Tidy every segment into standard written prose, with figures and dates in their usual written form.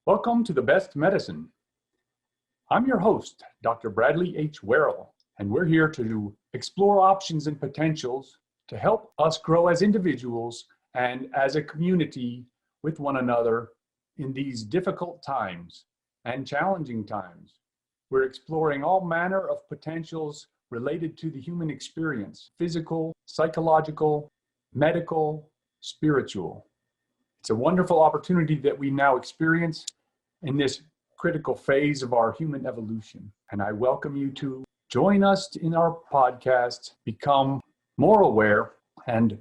Welcome to The Best Medicine. I'm your host, Dr. Bradley H. Werrell, and we're here to explore options and potentials to help us grow as individuals and as a community with one another in these difficult times and challenging times. We're exploring all manner of potentials related to the human experience, physical, psychological, medical, spiritual. It's a wonderful opportunity that we now experience in this critical phase of our human evolution. And I welcome you to join us in our podcast, become more aware, and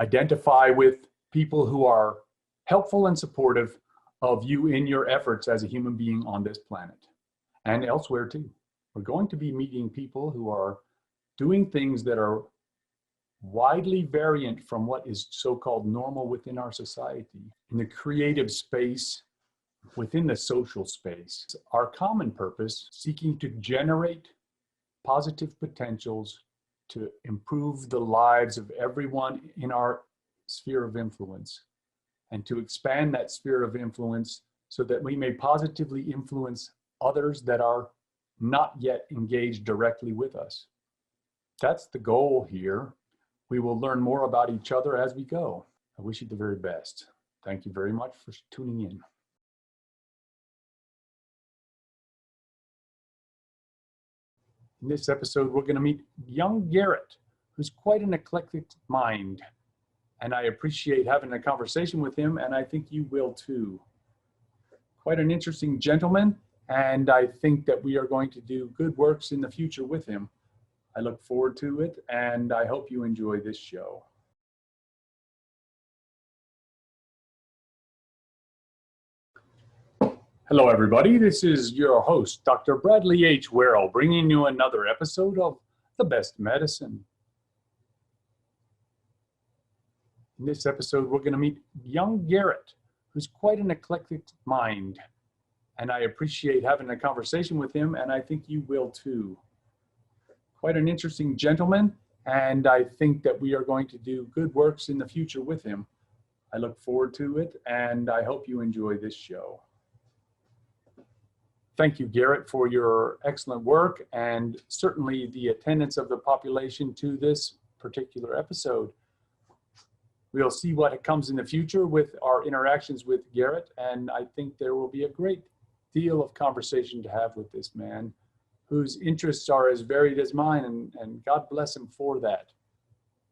identify with people who are helpful and supportive of you in your efforts as a human being on this planet and elsewhere too. We're going to be meeting people who are doing things that are widely variant from what is so-called normal within our society. In the creative space, within the social space, our common purpose, seeking to generate positive potentials to improve the lives of everyone in our sphere of influence, and to expand that sphere of influence so that we may positively influence others that are not yet engaged directly with us. That's the goal here. We will learn more about each other as we go. I wish you the very best. Thank you very much for tuning in. In this episode, we're going to meet young Garrett, who's quite an eclectic mind. And I appreciate having a conversation with him, and I think you will too. Quite an interesting gentleman, and I think that we are going to do good works in the future with him. I look forward to it, and I hope you enjoy this show. Hello, everybody. This is your host, Dr. Bradley H. Werrell, bringing you another episode of The Best Medicine. In this episode, we're going to meet young Garrett, who's quite an eclectic mind. And I appreciate having a conversation with him, and I think you will too. Quite an interesting gentleman, and I think that we are going to do good works in the future with him. I look forward to it, and I hope you enjoy this show. Thank you, Garrett, for your excellent work and certainly the attendance of the population to this particular episode. We'll see what comes in the future with our interactions with Garrett, and I think there will be a great deal of conversation to have with this man whose interests are as varied as mine, and God bless him for that.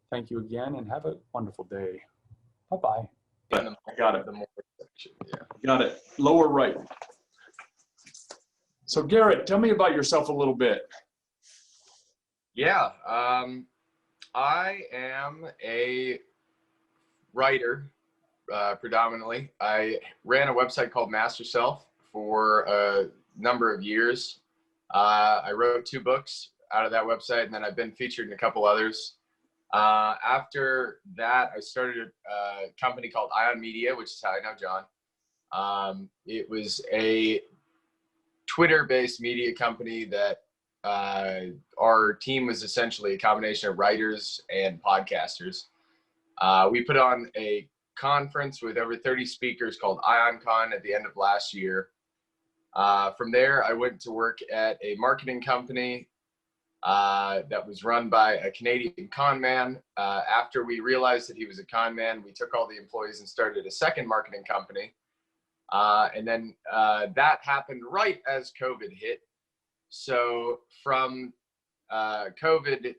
Thank you again, and have a wonderful day. Bye-bye. I got it. Yeah. Got it. Lower right. So Garrett, tell me about yourself a little bit. Yeah, I am a writer predominantly. I ran a website called Master Self for a number of years. I wrote 2 books out of that website, and then I've been featured in a couple others. After that, I started a company called Aion Media, which is how I know John. It was a Twitter-based media company that our team was essentially a combination of writers and podcasters. We put on a conference with over 30 speakers called IonCon at the end of last year. From there, I went to work at a marketing company that was run by a Canadian con man. After we realized that he was a con man, we took all the employees and started a second marketing company. And then that happened right as COVID hit. So from COVID,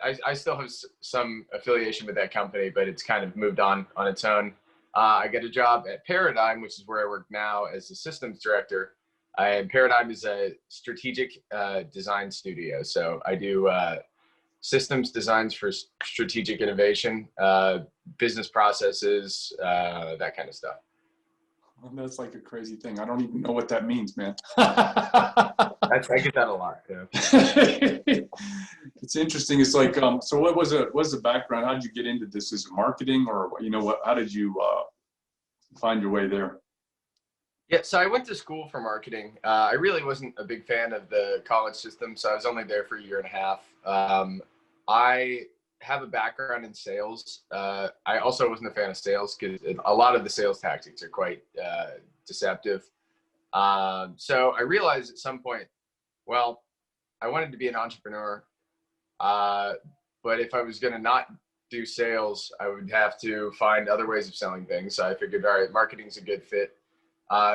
I still have some affiliation with that company, but it's kind of moved on its own. I get a job at Paradigm, which is where I work now as a systems director. And Paradigm is a strategic design studio. So I do systems designs for strategic innovation, business processes, that kind of stuff. That's like a crazy thing. I don't even know what that means, man. I get that a lot. Yeah. It's interesting. It's like, so what was the background? How did you get into this? Is it marketing, or how did you find your way there? Yeah, so I went to school for marketing. I really wasn't a big fan of the college system, so I was only there for a year and a half. I have a background in sales. I also wasn't a fan of sales because a lot of the sales tactics are quite deceptive. So I realized at some point, well, I wanted to be an entrepreneur, but if I was going to not do sales, I would have to find other ways of selling things. So I figured, all right, marketing's a good fit.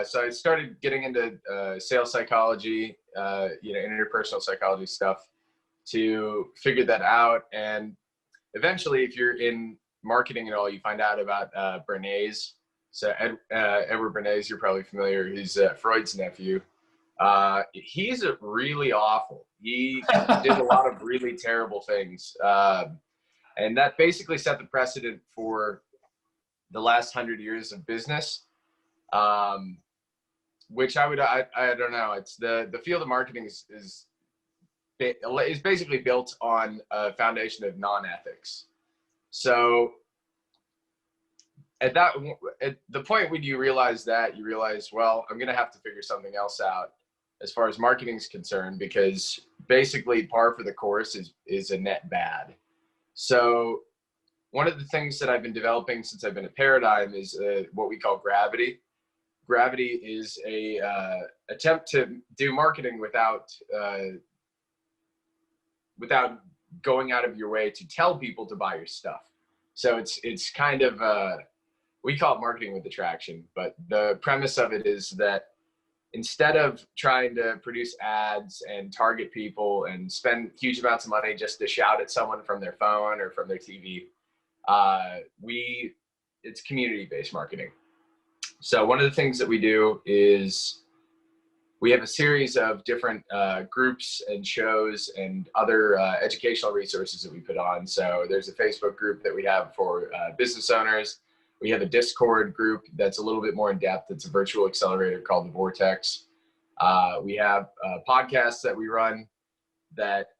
So I started getting into sales psychology, interpersonal psychology stuff to figure that out. And eventually, if you're in marketing at all, you find out about Bernays. So Edward Bernays, you're probably familiar. He's Freud's nephew. He's really awful. He did a lot of really terrible things. And that basically set the precedent for the last 100 years of business, which I don't know. It's the field of marketing is basically built on a foundation of non-ethics. So at the point when you realize, well, I'm going to have to figure something else out as far as marketing is concerned, because basically par for the course is a net bad. So one of the things that I've been developing since I've been at Paradigm is what we call gravity. Gravity is a attempt to do marketing without going out of your way to tell people to buy your stuff. So it's kind of we call it marketing with attraction, but the premise of it is that instead of trying to produce ads and target people and spend huge amounts of money just to shout at someone from their phone or from their TV, it's community-based marketing. So one of the things that we do is we have a series of different groups and shows and other educational resources that we put on. So there's a Facebook group that we have for business owners. We have a Discord group that's a little bit more in depth. It's a virtual accelerator called the Vortex. We have podcasts that we run that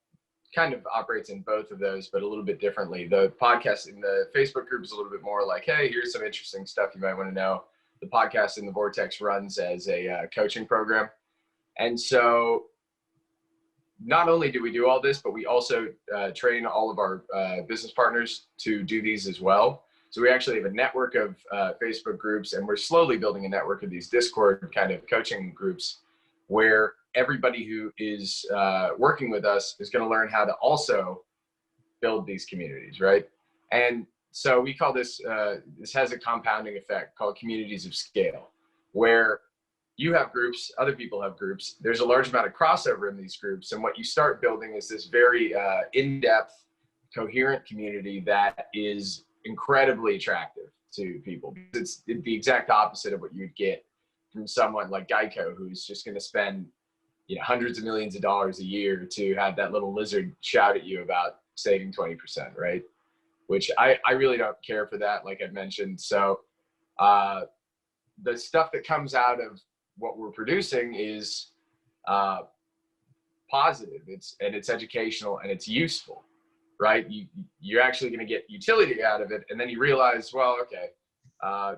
kind of operates in both of those, but a little bit differently. The podcast in the Facebook group is a little bit more like, hey, here's some interesting stuff you might want to know. The podcast in the Vortex runs as a coaching program. And so not only do we do all this, but we also train all of our business partners to do these as well. So we actually have a network of Facebook groups, and we're slowly building a network of these Discord kind of coaching groups where everybody who is working with us is going to learn how to also build these communities, right? And so we call this, this has a compounding effect called communities of scale, where you have groups, other people have groups. There's a large amount of crossover in these groups. And what you start building is this very in-depth, coherent community that is incredibly attractive to people. It's the exact opposite of what you'd get from someone like Geico, who's just going to spend hundreds of millions of dollars a year to have that little lizard shout at you about saving 20%, right? Which I really don't care for that, like I mentioned. So the stuff that comes out of what we're producing is positive. It's educational and it's useful, right? You're actually going to get utility out of it, and then you realize, well, okay,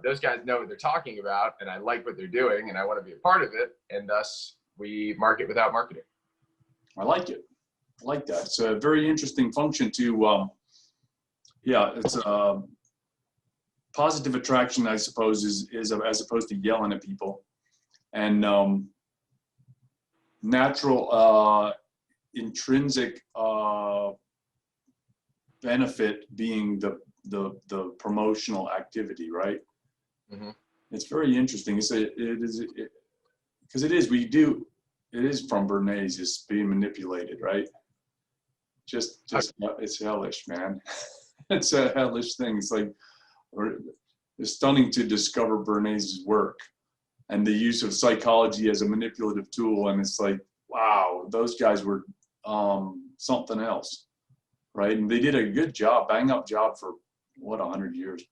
those guys know what they're talking about, and I like what they're doing, and I want to be a part of it, and thus we market without marketing. I like it. I like that. It's a very interesting function to, it's a positive attraction, I suppose, is as opposed to yelling at people, and natural intrinsic benefit being the promotional activity, right? Mm-hmm. It's very interesting. It is from Bernays, is being manipulated, right? Just it's hellish, man. It's a hellish thing. It's like, it's stunning to discover Bernays' work and the use of psychology as a manipulative tool. And it's like, wow, those guys were something else, right? And they did a good job, bang up job for 100 years.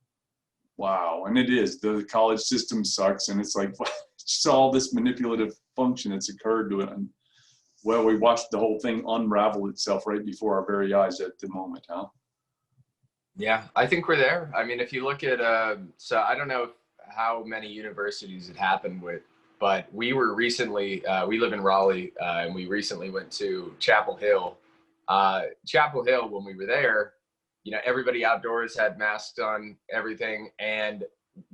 Wow. And it is, the college system sucks, and it's like, just all this manipulative function that's occurred to it. And well, we watched the whole thing unravel itself right before our very eyes at the moment, huh? Yeah, I think we're there. I mean, if you look at, so I don't know how many universities it happened with, but we were recently, we live in Raleigh, and we recently went to Chapel Hill. Chapel Hill, when we were there, everybody outdoors had masks on, everything. And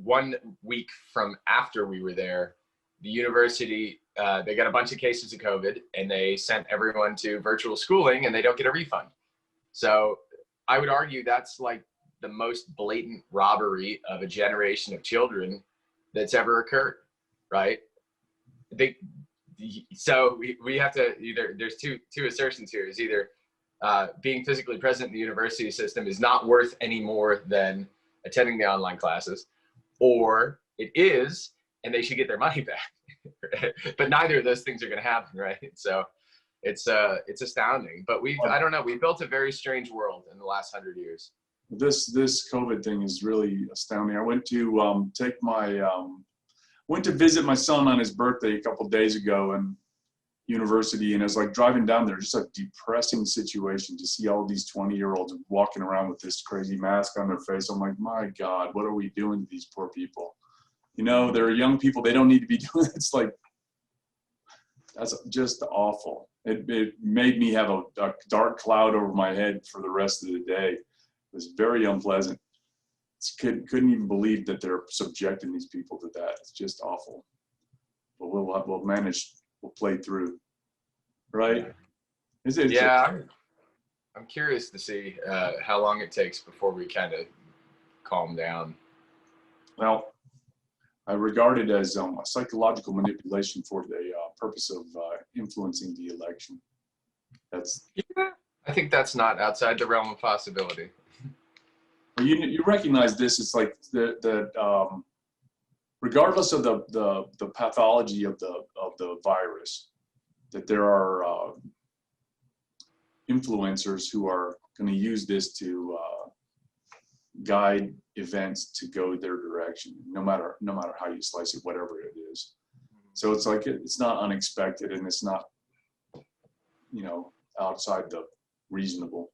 1 week from after we were there, the university, they got a bunch of cases of COVID and they sent everyone to virtual schooling and they don't get a refund. So I would argue that's like the most blatant robbery of a generation of children that's ever occurred, right? So we have to either, there's two assertions here, is either being physically present in the university system is not worth any more than attending the online classes, or it is, and they should get their money back. But neither of those things are going to happen, right? So it's astounding. But I don't know, we built a very strange world in the last 100 years. This COVID thing is really astounding. I went to went to visit my son on his birthday a couple of days ago in university, and it was like driving down there, just a depressing situation to see all these 20-year-olds walking around with this crazy mask on their face. I'm like, my God, what are we doing to these poor people? You know, they're young people. They don't need to be doing it. It's like, that's just awful. It made me have a dark cloud over my head for the rest of the day. It was very unpleasant. Couldn't even believe that they're subjecting these people to that. It's just awful. But we'll manage. We'll play through, right? Yeah, I'm curious to see how long it takes before we kind of calm down. Well, I regard it as a psychological manipulation for the purpose of influencing the election. Yeah, I think that's not outside the realm of possibility. You recognize this. It's like regardless of the pathology of the virus, that there are influencers who are going to use this to guide events to go their direction, no matter how you slice it, whatever it is. So it's like it's not unexpected, and it's not, you know, outside the reasonable,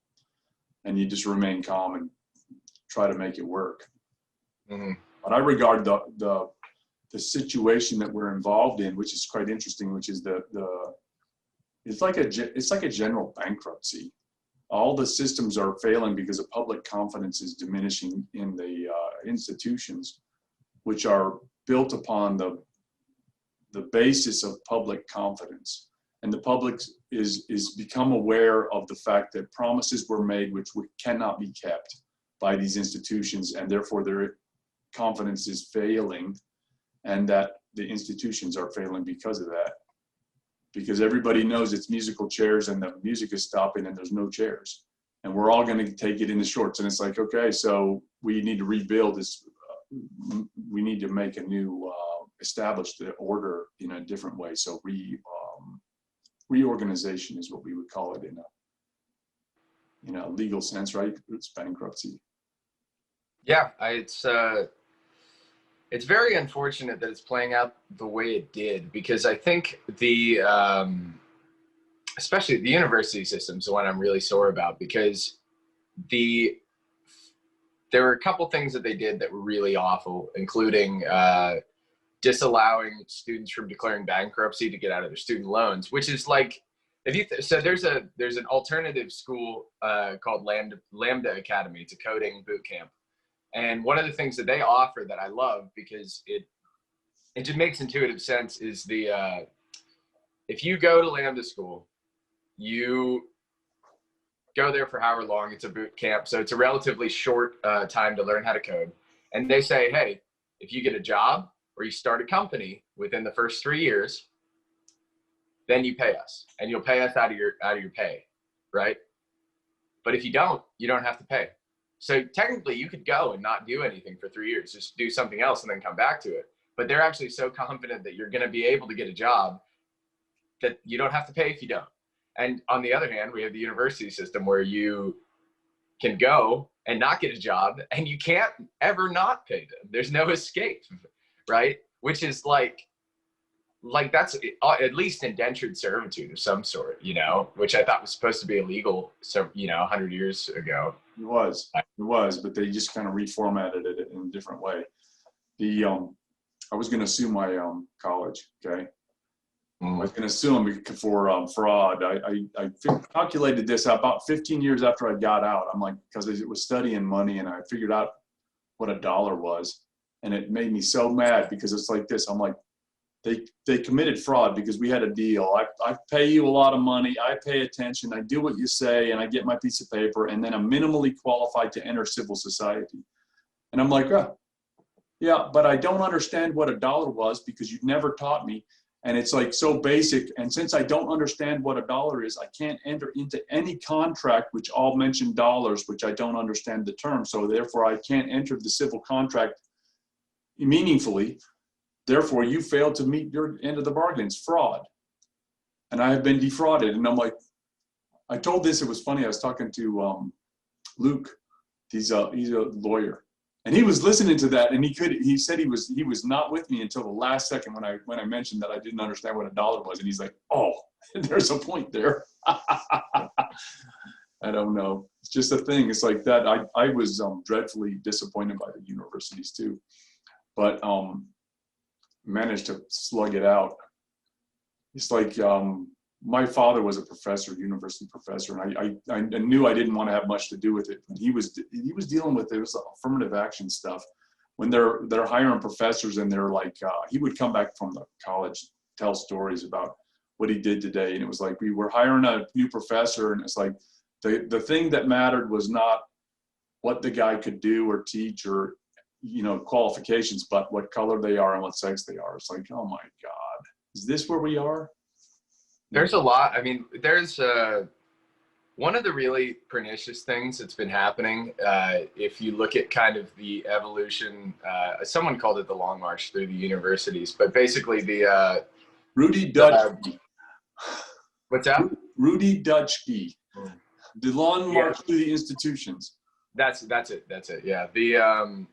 and you just remain calm and try to make it work. Mm-hmm. But I regard the situation that we're involved in, which is quite interesting, which is it's like a general bankruptcy. All the systems are failing because the public confidence is diminishing in the institutions, which are built upon the basis of public confidence. And the public is become aware of the fact that promises were made which cannot be kept by these institutions, and therefore their confidence is failing, and that the institutions are failing because of that. Because everybody knows it's musical chairs and the music is stopping and there's no chairs. And we're all going to take it in the shorts. And it's like, okay, so we need to rebuild this. We need to make a new, establish the order in a different way. So reorganization is what we would call it in a legal sense, right? It's bankruptcy. Yeah, it's very unfortunate that it's playing out the way it did, because I think especially the university system is the one I'm really sore about, because there were a couple things that they did that were really awful, including disallowing students from declaring bankruptcy to get out of their student loans, which is like, so there's an alternative school called Lambda Academy. It's a coding boot camp. And one of the things that they offer that I love, because it just makes intuitive sense, is if you go to Lambda school, you go there for however long. It's a boot camp, so it's a relatively short time to learn how to code. And they say, hey, if you get a job or you start a company within the first 3 years, then you pay us, and you'll pay us out of your pay, right? But if you don't have to pay. So technically you could go and not do anything for 3 years, just do something else and then come back to it. But they're actually so confident that you're going to be able to get a job that you don't have to pay if you don't. And on the other hand, we have the university system where you can go and not get a job and you can't ever not pay them. There's no escape, right? Which is like that's at least indentured servitude of some sort, you know, which I thought was supposed to be illegal, so, 100 years ago. It was, but they just kind of reformatted it in a different way. I was going to sue my college, okay? I was going to sue them for fraud. I calculated this out about 15 years after I got out. I'm like, because it was studying money, and I figured out what $1 was, and it made me so mad, because it's like this. I'm like, they committed fraud because we had a deal. I pay you a lot of money. I pay attention. I do what you say, and I get my piece of paper, and then I'm minimally qualified to enter civil society. And I'm like, oh, yeah, but I don't understand what a dollar was because you've never taught me. And it's like so basic. And since I don't understand what a dollar is, I can't enter into any contract which all mention dollars, which I don't understand the term. So therefore, I can't enter the civil contract meaningfully. Therefore, you failed to meet your end of the bargain. It's fraud. And I have been defrauded. And I'm like, I told this, it was funny. I was talking to Luke. He's a lawyer. And he was listening to that, and he said he was not with me until the last second when I mentioned that I didn't understand what a dollar was. And he's like, oh, there's a point there. I don't know. It's just a thing. It's like that. I was dreadfully disappointed by the universities too, but managed to slug it out. It's like my father was a professor, university professor, and I knew I didn't want to have much to do with it. And he was dealing with, it was affirmative action stuff. When they're hiring professors, and they're like, he would come back from the college, tell stories about what he did today, and it was like, we were hiring a new professor, and it's like the thing that mattered was not what the guy could do or teach or qualifications, but what color they are and what sex they are. It's like, oh my God, is this where we are? There's a lot. I mean, there's one of the really pernicious things that's been happening. If you look at kind of the evolution, someone called it the long march through the universities, but basically the Rudy Dutschke. What's that? Rudy Dutschke. The long march through the institutions. That's it. Yeah. The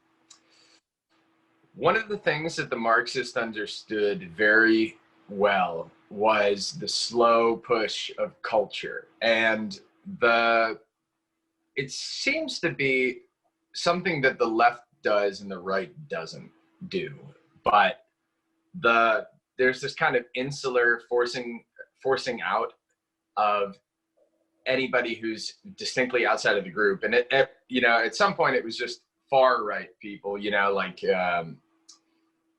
one of the things that the Marxists understood very well was the slow push of culture, and it seems to be something that the left does and the right doesn't do. But there's this kind of insular forcing out of anybody who's distinctly outside of the group, and at some point it was just far right people,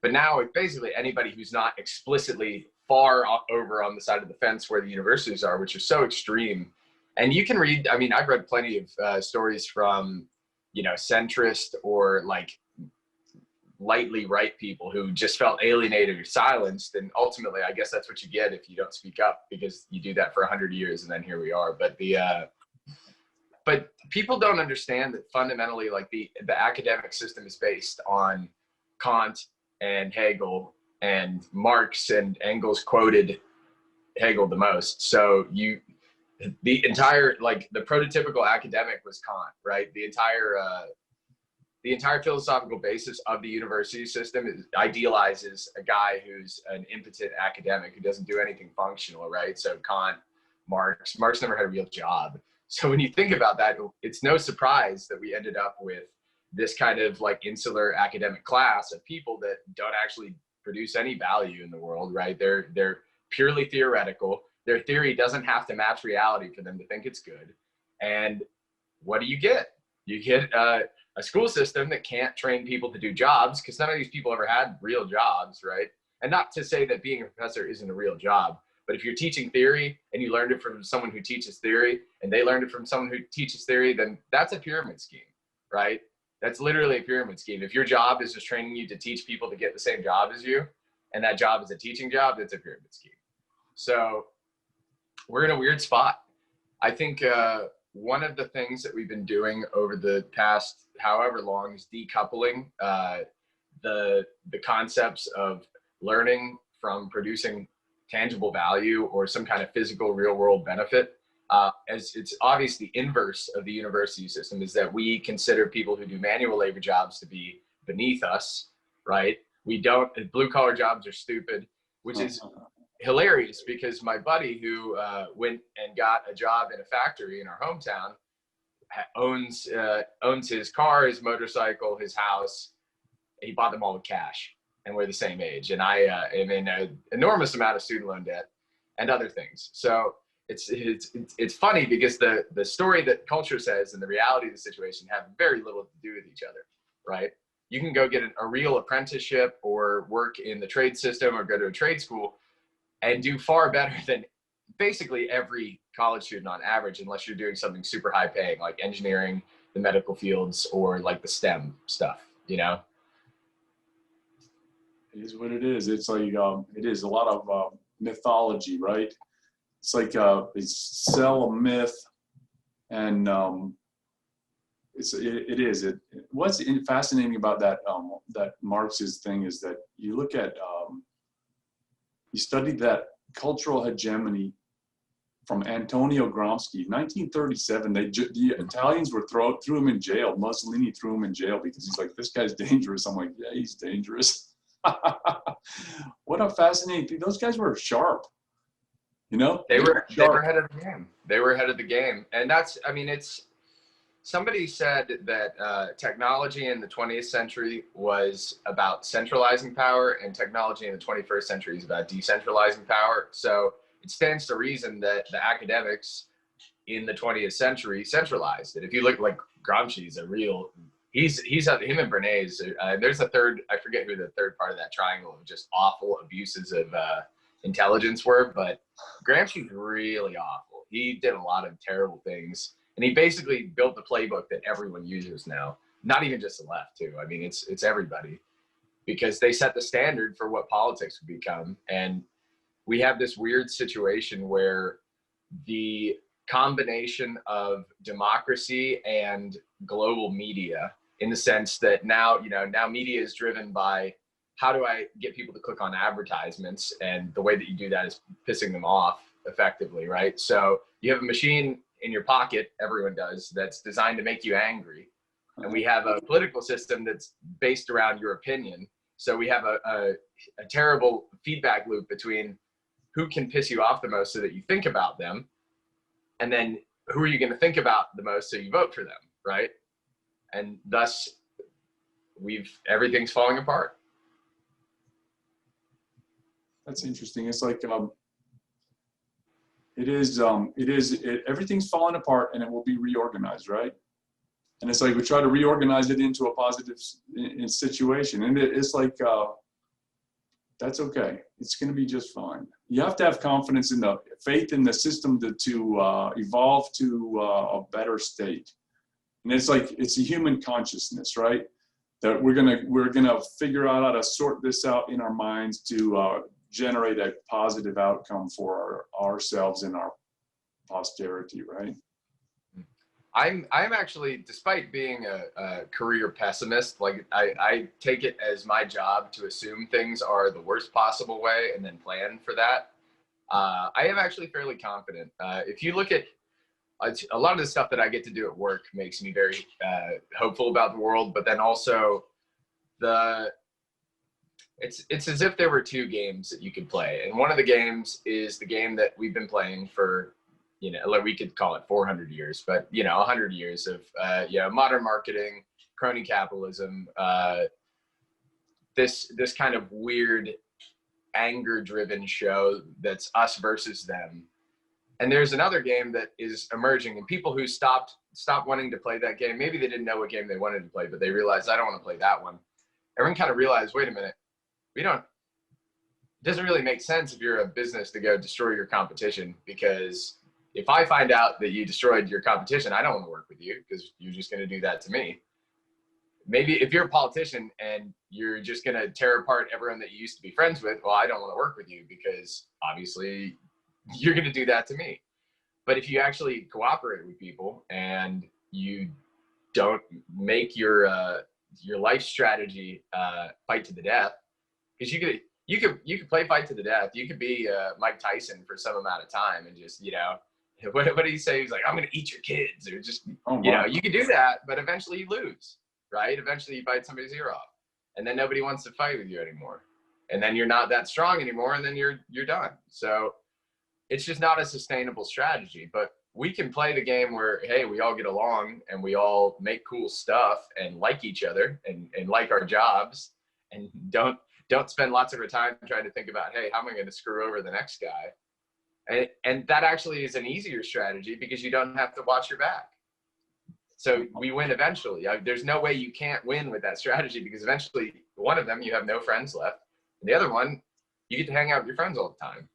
but now it's basically anybody who's not explicitly far over on the side of the fence where the universities are, which are so extreme. And you can read, I mean, I've read plenty of stories from, centrist or like lightly right people who just felt alienated or silenced. And ultimately, I guess that's what you get if you don't speak up, because you do that for 100 years and then here we are. But but people don't understand that fundamentally, like the academic system is based on Kant and Hegel, and Marx and Engels quoted Hegel the most. So the entire, like the prototypical academic was Kant, right? The entire philosophical basis of the university system idealizes a guy who's an impotent academic who doesn't do anything functional, right? So Kant, Marx never had a real job. So when you think about that, it's no surprise that we ended up with this kind of like insular academic class of people that don't actually produce any value in the world, right? They're purely theoretical. Their theory doesn't have to match reality for them to think it's good. And what do you get? You get a school system that can't train people to do jobs, because none of these people ever had real jobs, right? And not to say that being a professor isn't a real job, but if you're teaching theory and you learned it from someone who teaches theory and they learned it from someone who teaches theory, then that's a pyramid scheme, right? That's literally a pyramid scheme. If your job is just training you to teach people to get the same job as you, and that job is a teaching job, that's a pyramid scheme. So we're in a weird spot. I think one of the things that we've been doing over the past however long is decoupling the concepts of learning from producing tangible value or some kind of physical real world benefit. As it's obvious the inverse of the university system is that we consider people who do manual labor jobs to be beneath us, right? We don't, blue collar jobs are stupid, which is hilarious because my buddy who went and got a job in a factory in our hometown owns his car, his motorcycle, his house. He bought them all with cash, and we're the same age. And I am in an enormous amount of student loan debt and other things. So it's funny because the story that culture says and the reality of the situation have very little to do with each other, right? you can go get a real apprenticeship or work in the trade system or go to a trade school and do far better than basically every college student on average, unless you're doing something super high paying, like engineering, the medical fields, or like the STEM stuff, you know? It is what it is. It's like, it is a lot of mythology, right? It's like they sell a myth, and what's fascinating about that that Marxist thing is that you look at you study that cultural hegemony from Antonio Gramsci, 1937. The Italians threw him in jail. Mussolini threw him in jail because he's like, this guy's dangerous. I'm like, yeah, he's dangerous. What a fascinating thing. Those guys were sharp. You know, they were ahead of the game. They were ahead of the game, and that's, I mean, it's. Somebody said that technology in the 20th century was about centralizing power, and technology in the 21st century is about decentralizing power. So it stands to reason that the academics in the 20th century centralized it. If you look, like Gramsci's a real, he's him and Bernays. There's a third, I forget who the third part of that triangle of just awful abuses of intelligence were, but Gramsci's really awful. He did a lot of terrible things. And he basically built the playbook that everyone uses now, not even just the left too. I mean, it's everybody, because they set the standard for what politics would become. And we have this weird situation where the combination of democracy and global media, in the sense that now media is driven by, how do I get people to click on advertisements? And the way that you do that is pissing them off effectively, right? So you have a machine in your pocket, everyone does, that's designed to make you angry. And we have a political system that's based around your opinion. So we have a terrible feedback loop between who can piss you off the most so that you think about them, and then who are you going to think about the most so you vote for them, right? And thus everything's falling apart. That's interesting. It's like everything's falling apart, and it will be reorganized, right? And it's like we try to reorganize it into a positive situation, and it's like that's okay. It's going to be just fine. You have to have confidence in the faith in the system to evolve to a better state. And it's like, it's a human consciousness, right? That we're gonna figure out how to sort this out in our minds to generate a positive outcome for ourselves and our posterity, right? I'm actually, despite being a career pessimist, like I take it as my job to assume things are the worst possible way and then plan for that. I am actually fairly confident. If you look at a lot of the stuff that I get to do at work makes me very hopeful about the world, but then also it's as if there were two games that you could play. And one of the games is the game that we've been playing for, like we could call it 400 years, but 100 years of modern marketing, crony capitalism, this kind of weird anger-driven show that's us versus them. And there's another game that is emerging, and people who stopped wanting to play that game, maybe they didn't know what game they wanted to play, but they realized, I don't want to play that one. Everyone kind of realized, wait a minute, it doesn't really make sense if you're a business to go destroy your competition, because if I find out that you destroyed your competition, I don't want to work with you because you're just going to do that to me. Maybe if you're a politician and you're just going to tear apart everyone that you used to be friends with, well, I don't want to work with you because obviously you're going to do that to me. But if you actually cooperate with people and you don't make your life strategy fight to the death, because you could play fight to the death. You could be Mike Tyson for some amount of time and just, what did he say? He's like, I'm going to eat your kids, or just, you could do that, but eventually you lose, right? Eventually you bite somebody's ear off, and then nobody wants to fight with you anymore. And then you're not that strong anymore, and then you're done. So it's just not a sustainable strategy. But we can play the game where, hey, we all get along and we all make cool stuff and like each other and like our jobs, and don't spend lots of our time trying to think about, hey, how am I going to screw over the next guy? And that actually is an easier strategy because you don't have to watch your back. So we win eventually. There's no way you can't win with that strategy, because eventually one of them, you have no friends left. And the other one, you get to hang out with your friends all the time.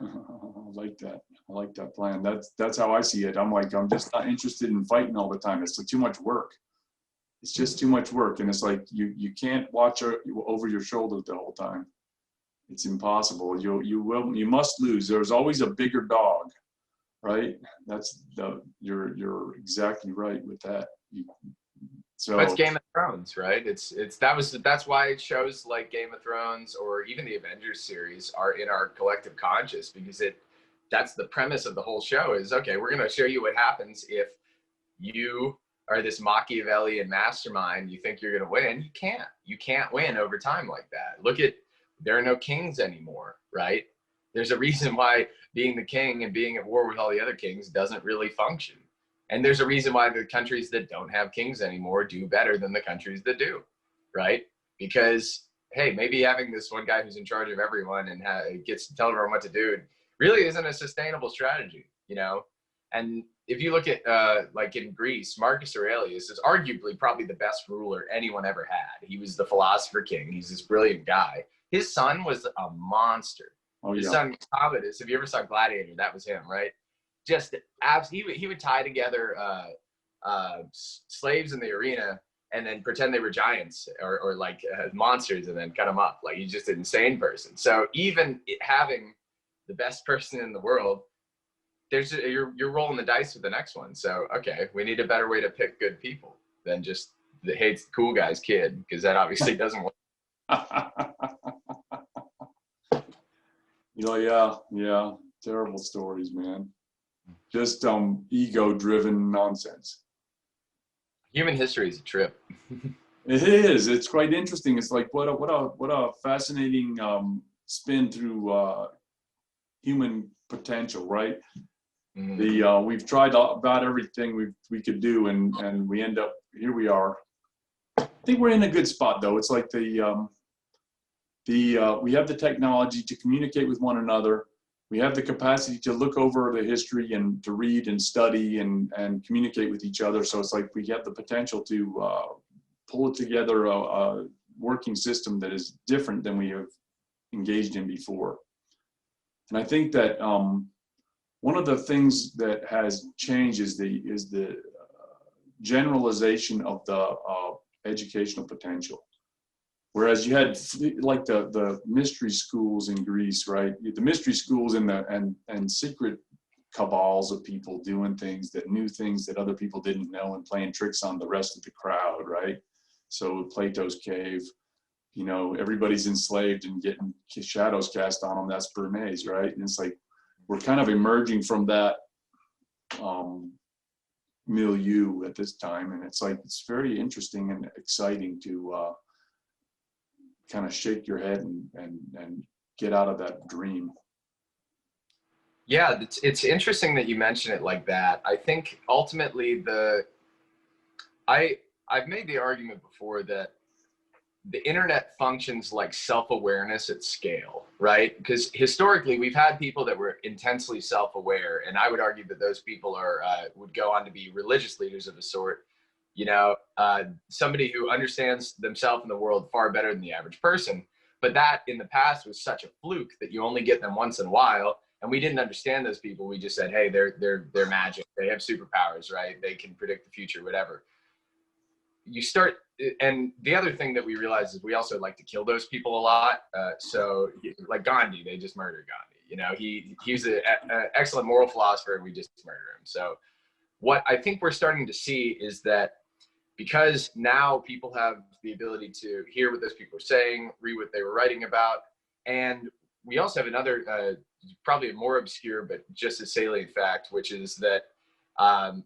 I like that. I like that plan. That's how I see it. I'm just not interested in fighting all the time. It's too much work. It's just too much work. And it's like, you can't watch over your shoulder the whole time. It's impossible. You must lose. There's always a bigger dog, right? You're exactly right with that. So that's Game of Thrones, right? That's why shows like Game of Thrones or even the Avengers series are in our collective conscious, because that's the premise of the whole show is, okay, we're going to show you what happens if you are this Machiavellian mastermind. You think you're going to win. You can't win over time like that. There are no kings anymore, right? There's a reason why being the king and being at war with all the other kings doesn't really function. And there's a reason why the countries that don't have kings anymore do better than the countries that do, right? Because, hey, maybe having this one guy who's in charge of everyone and gets to tell everyone what to do really isn't a sustainable strategy, you know? And if you look at, like in Greece, Marcus Aurelius is arguably probably the best ruler anyone ever had. He was the philosopher king. He's this brilliant guy. His son was a monster. His son, Commodus, if you ever saw Gladiator, that was him, right? Just he would tie together slaves in the arena and then pretend they were giants or like monsters and then cut them up. Like, he's just an insane person. So even having the best person in the world, you're rolling the dice with the next one. So, okay, we need a better way to pick good people than just the hates the cool guy's kid, because that obviously doesn't work. Yeah. Terrible stories, man. Just ego-driven nonsense. Human history is a trip. It is. It's quite interesting. It's like what a fascinating spin through human potential, right? Mm-hmm. We've tried about everything we could do, and we end up here. We are. I think we're in a good spot, though. It's like we have the technology to communicate with one another. We have the capacity to look over the history and to read and study and communicate with each other. So it's like we have the potential to pull together a working system that is different than we have engaged in before. And I think that one of the things that has changed is the generalization of the educational potential. Whereas you had like the mystery schools in Greece, right? The mystery schools and secret cabals of people doing things that knew things that other people didn't know and playing tricks on the rest of the crowd, right? So Plato's cave, you know, everybody's enslaved and getting shadows cast on them. That's Bernays, right? And it's like we're kind of emerging from that milieu at this time, and it's like it's very interesting and exciting to kind of shake your head and get out of that dream. Yeah, it's interesting that you mention it like that. I think ultimately I've made the argument before that the internet functions like self-awareness at scale, right? Because historically we've had people that were intensely self-aware, and I would argue that those people would go on to be religious leaders of a sort. You know, somebody who understands themselves and the world far better than the average person. But that in the past was such a fluke that you only get them once in a while. And we didn't understand those people. We just said, hey, they're magic. They have superpowers, right? They can predict the future, whatever. And the other thing that we realized is we also like to kill those people a lot. So like Gandhi, they just murdered Gandhi. You know, he was an excellent moral philosopher, and we just murdered him. So what I think we're starting to see is that because now people have the ability to hear what those people are saying, read what they were writing about, and we also have another, probably a more obscure but just as salient fact, which is that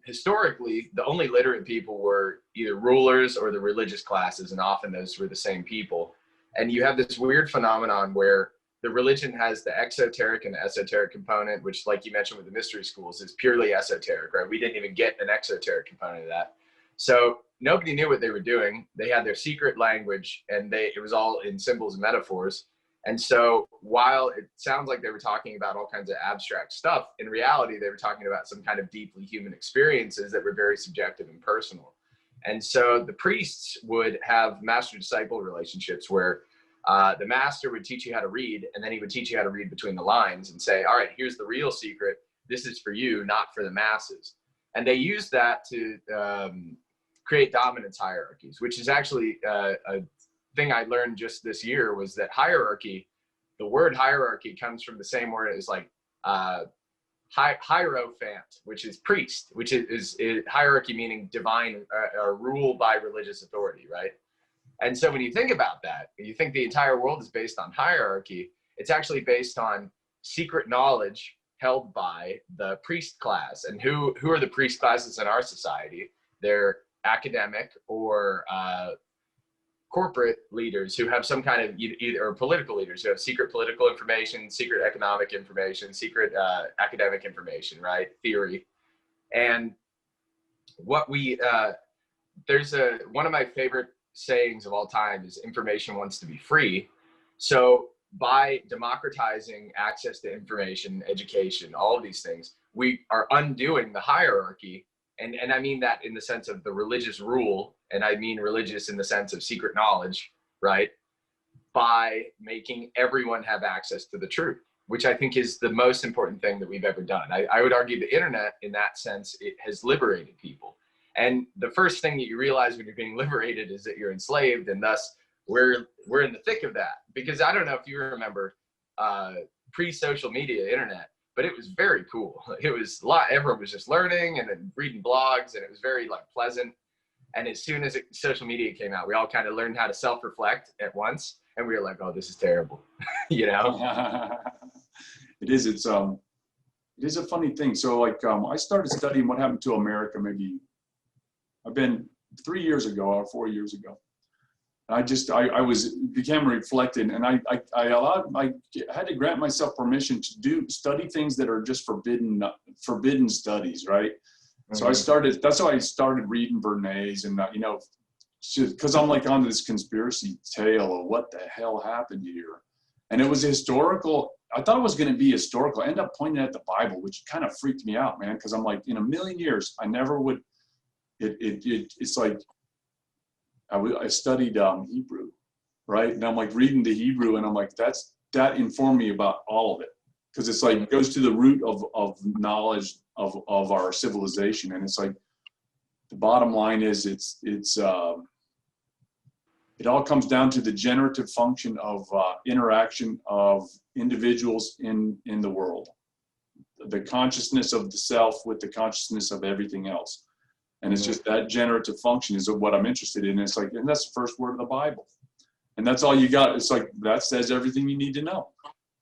historically, the only literate people were either rulers or the religious classes, and often those were the same people. And you have this weird phenomenon where the religion has the exoteric and the esoteric component, which, like you mentioned with the mystery schools, is purely esoteric, right? We didn't even get an exoteric component of that. So nobody knew what they were doing. They had their secret language, and it was all in symbols and metaphors. And so while it sounds like they were talking about all kinds of abstract stuff, in reality, they were talking about some kind of deeply human experiences that were very subjective and personal. And so the priests would have master-disciple relationships where the master would teach you how to read, and then he would teach you how to read between the lines and say, all right, here's the real secret. This is for you, not for the masses. And they used that to create dominance hierarchies, which is actually a thing I learned just this year, was that hierarchy, the word hierarchy comes from the same word as like hierophant, which is priest, which is hierarchy meaning divine or rule by religious authority, right? And so when you think about that, you think the entire world is based on hierarchy, it's actually based on secret knowledge held by the priest class. And who are the priest classes in our society? They're academic or corporate leaders who have some kind of either, or political leaders who have secret political information, secret economic information, secret academic information, right? Theory. And what we, there's one of my favorite sayings of all time is information wants to be free. So by democratizing access to information, education, all of these things, we are undoing the hierarchy. And I mean that in the sense of the religious rule, and I mean religious in the sense of secret knowledge, right? By making everyone have access to the truth, which I think is the most important thing that we've ever done. I would argue the internet, in that sense, it has liberated people. And the first thing that you realize when you're being liberated is that you're enslaved, and thus we're in the thick of that. Because I don't know if you remember pre-social media internet, but it was very cool. It was a lot, everyone was just learning and then reading blogs, and it was very like pleasant. And as soon as social media came out, we all kind of learned how to self-reflect at once, and we were like, oh, this is terrible, you know? It is a funny thing. So like, I started studying what happened to America, I've been 3 years ago or 4 years ago. I became reflecting, and I had to grant myself permission to study things that are just forbidden studies, right? Mm-hmm. So that's why I started reading Bernays, and you know, because I'm like on this conspiracy tale of what the hell happened here. And it was historical. I thought it was going to be historical. I ended up pointing at the Bible, which kind of freaked me out, man, because I'm like, in a million years, I never would. It's like, I studied Hebrew, right? And I'm like reading the Hebrew, and I'm like, that informed me about all of it, because it's like, it goes to the root of knowledge of our civilization. And it's like, the bottom line is it all comes down to the generative function of interaction of individuals in the world, the consciousness of the self with the consciousness of everything else. And it's just that generative function is what I'm interested in. It's like, and that's the first word of the Bible. And that's all you got. It's like, that says everything you need to know.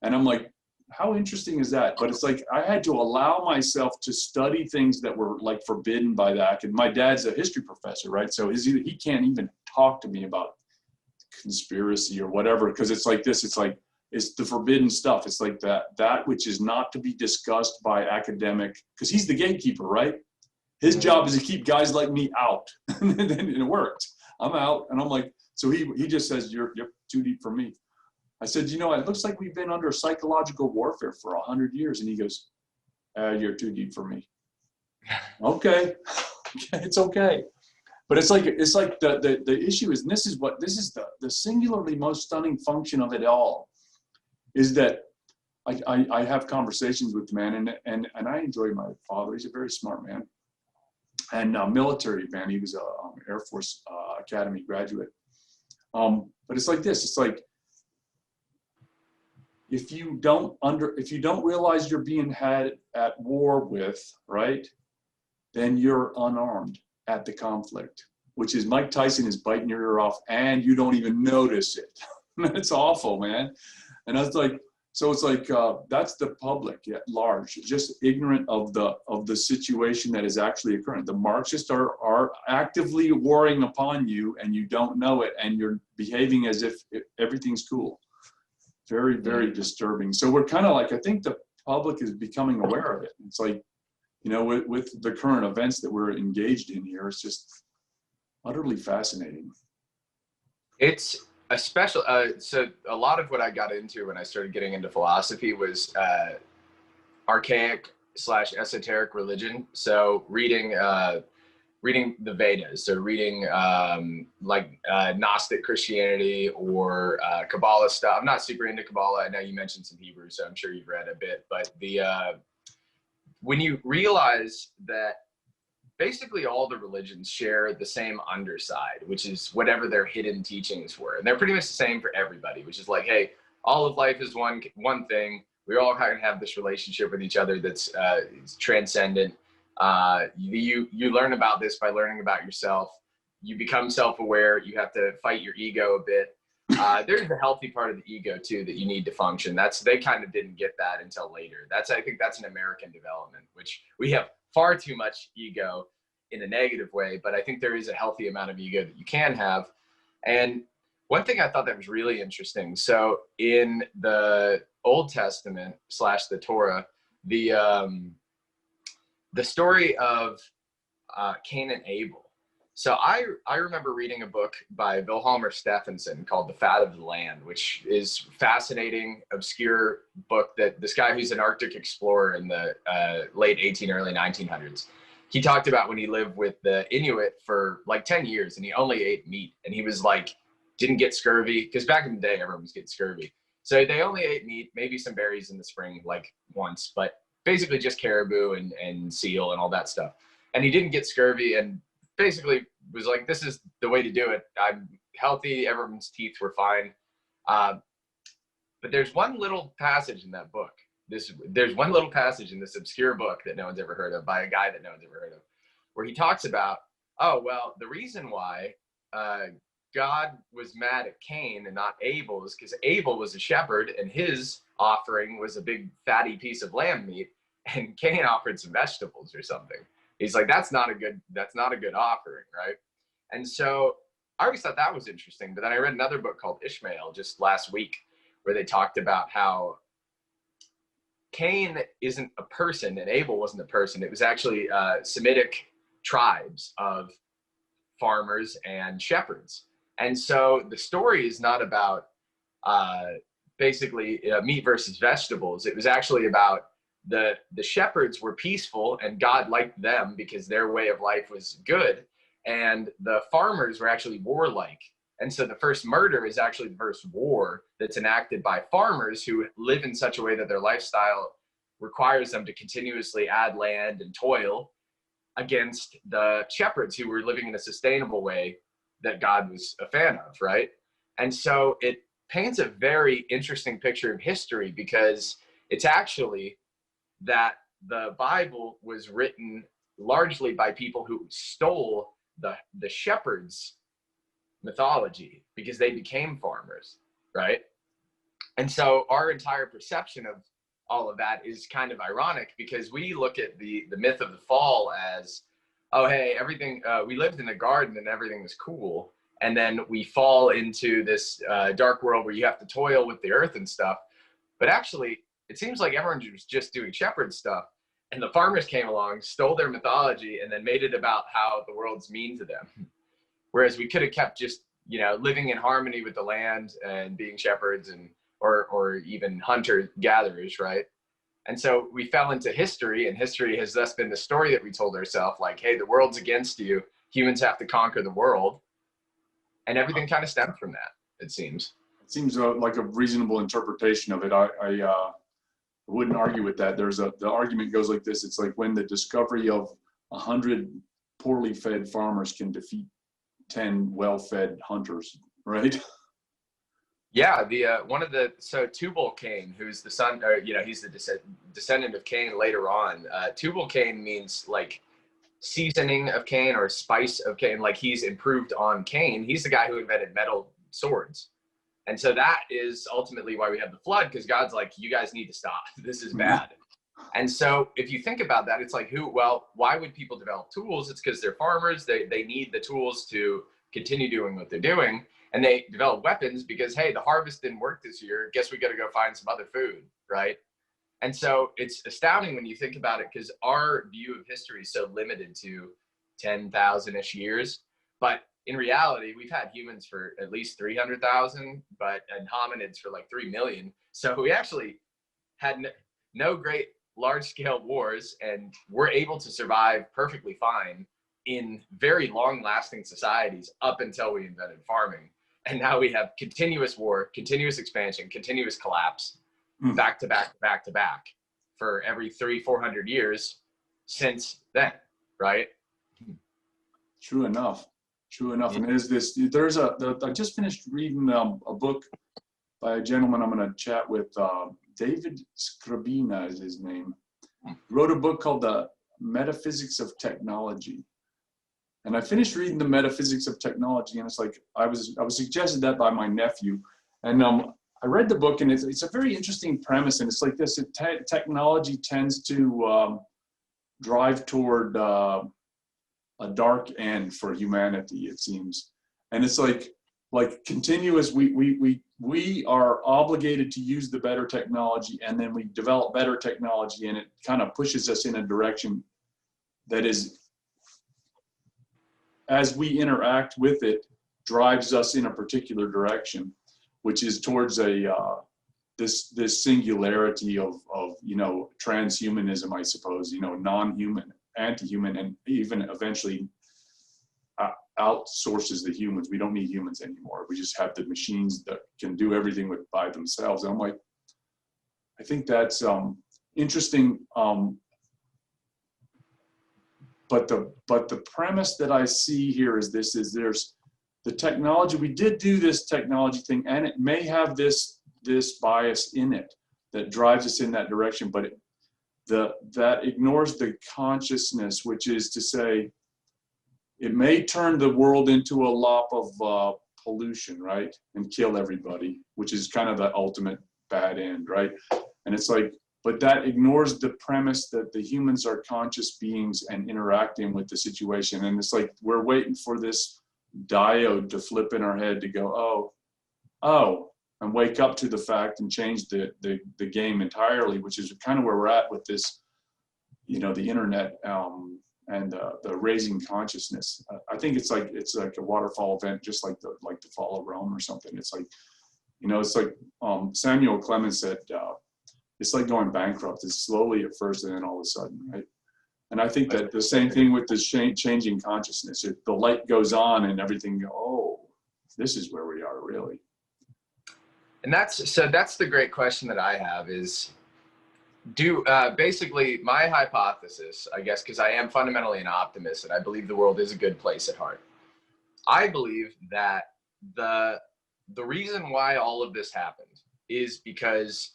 And I'm like, how interesting is that? But it's like, I had to allow myself to study things that were like forbidden by that. And my dad's a history professor, right? So he can't even talk to me about conspiracy or whatever, because it's like this, it's like, it's the forbidden stuff. It's like that which is not to be discussed by academic, because he's the gatekeeper, right? His job is to keep guys like me out. And it worked. I'm out, and I'm like, so he just says, you're too deep for me. I said, you know, it looks like we've been under psychological warfare for 100 years. And he goes, you're too deep for me. Okay, it's okay. But it's like the issue is, and this is the singularly most stunning function of it all, is that I have conversations with the man, and I enjoy my father. He's a very smart man. And military man, he was a Air Force Academy graduate. But it's like this. It's like, if you don't realize you're being had at war with, right, then you're unarmed at the conflict, which is Mike Tyson is biting your ear off, and you don't even notice it. It's awful, man. And I was like, so it's like, that's the public at large, just ignorant of the situation that is actually occurring. The Marxists are actively warring upon you, and you don't know it, and you're behaving as if everything's cool. Very, very disturbing. So we're kind of like, I think the public is becoming aware of it. It's like, you know, with the current events that we're engaged in here, it's just utterly fascinating. It's especially, so a lot of what I got into when I started getting into philosophy was archaic / esoteric religion. So reading the Vedas, so reading Gnostic Christianity or Kabbalah stuff. I'm not super into Kabbalah. I know you mentioned some Hebrew, so I'm sure you've read a bit. But when you realize that basically all the religions share the same underside, which is whatever their hidden teachings were, and they're pretty much the same for everybody, which is like, hey, all of life is one thing. We all kind of have this relationship with each other that's transcendent. You learn about this by learning about yourself. You become self-aware. You have to fight your ego a bit. There's the healthy part of the ego too that you need to function. They kind of didn't get that until later. I think that's an American development, which we have far too much ego in a negative way, but I think there is a healthy amount of ego that you can have. And one thing I thought that was really interesting. So in the Old Testament / the Torah, the story of Cain and Abel. So I remember reading a book by Vilhjalmur Stefansson called The Fat of the Land, which is fascinating, obscure book that this guy who's an Arctic explorer in the late early 1900s, he talked about when he lived with the Inuit for like 10 years and he only ate meat, and he was like, didn't get scurvy, because back in the day, everyone was getting scurvy. So they only ate meat, maybe some berries in the spring, like once, but basically just caribou and seal and all that stuff. And he didn't get scurvy, and basically was like, this is the way to do it. I'm healthy. Everyone's teeth were fine. But there's one little passage in that book. There's one little passage in this obscure book that no one's ever heard of by a guy that no one's ever heard of, where he talks about, oh, well, the reason why God was mad at Cain and not Abel is because Abel was a shepherd and his offering was a big fatty piece of lamb meat, and Cain offered some vegetables or something. He's like, that's not a good offering, right? And so I always thought that was interesting. But then I read another book called Ishmael just last week, where they talked about how Cain isn't a person and Abel wasn't a person. It was actually Semitic tribes of farmers and shepherds. And so the story is not about basically meat versus vegetables. It was actually about the shepherds were peaceful and God liked them because their way of life was good, and the farmers were actually warlike. And so the first murder is actually the first war that's enacted by farmers who live in such a way that their lifestyle requires them to continuously add land and toil against the shepherds who were living in a sustainable way that God was a fan of, right? And so it paints a very interesting picture of history, because it's actually that the Bible was written largely by people who stole the shepherds' mythology because they became farmers, right? And so our entire perception of all of that is kind of ironic, because we look at the myth of the fall as, oh, hey, everything, we lived in a garden and everything was cool. And then we fall into this dark world where you have to toil with the earth and stuff. But actually, it seems like everyone was just doing shepherd stuff, and the farmers came along, stole their mythology, and then made it about how the world's mean to them. Whereas we could have kept just, living in harmony with the land and being shepherds and or even hunter-gatherers, right? And so we fell into history, and history has thus been the story that we told ourselves, like, hey, the world's against you. Humans have to conquer the world. And everything kind of stemmed from that, it seems. It seems like a reasonable interpretation of it. I wouldn't argue with that. The argument goes like this. It's like when the discovery of 100 poorly fed farmers can defeat 10 well-fed hunters, right? Yeah, so Tubal-Cain, who's the son, or he's the descendant of Cain later on. Tubal-Cain means like seasoning of Cain or spice of Cain, like he's improved on Cain. He's the guy who invented metal swords. And so that is ultimately why we have the flood, because God's like, you guys need to stop. This is bad. And so if you think about that, it's like, why would people develop tools? It's because they're farmers. They need the tools to continue doing what they're doing. And they develop weapons because, hey, the harvest didn't work this year. Guess we got to go find some other food, right? And so it's astounding when you think about it, because our view of history is so limited to 10,000-ish years. But in reality, we've had humans for at least 300,000, and hominids for like 3 million. So we actually had no great large-scale wars, and we're able to survive perfectly fine in very long-lasting societies up until we invented farming. And now we have continuous war, continuous expansion, continuous collapse, back to back, back to back, for every 300-400 years since then, right? True enough. Yeah. And I just finished reading a book by a gentleman I'm going to chat with, David Scribina is his name. He wrote a book called The Metaphysics of Technology. And I finished reading The Metaphysics of Technology, and it's like, I was suggested that by my nephew. And I read the book, and it's a very interesting premise. And it's like this: technology tends to drive toward a dark end for humanity, it seems. And it's like continuous. We are obligated to use the better technology, and then we develop better technology, and it kind of pushes us in a direction that is, as we interact with it, drives us in a particular direction, which is towards this singularity of transhumanism, I suppose, non-human, anti-human, and even eventually outsources the humans. We don't need humans anymore. We just have the machines that can do everything by themselves. And I'm like, I think that's interesting. But the premise that I see here is there's the technology. We did do this technology thing, and it may have this bias in it that drives us in that direction, but that ignores the consciousness, which is to say, it may turn the world into a lop of pollution, right, and kill everybody, which is kind of the ultimate bad end, right? And it's like, but that ignores the premise that the humans are conscious beings and interacting with the situation. And it's like, we're waiting for this diode to flip in our head to go, oh, and wake up to the fact and change the game entirely, which is kind of where we're at with this, the internet and the raising consciousness. I think it's like a waterfall event, just like the fall of Rome or something. It's like, it's like Samuel Clemens said, it's like going bankrupt. It's slowly at first, and then all of a sudden, right? And I think that the same thing with this changing consciousness. The light goes on, and everything. Oh, this is where we are, really. And that's the great question that I have is, basically my hypothesis, I guess, because I am fundamentally an optimist and I believe the world is a good place at heart. I believe that the reason why all of this happened is because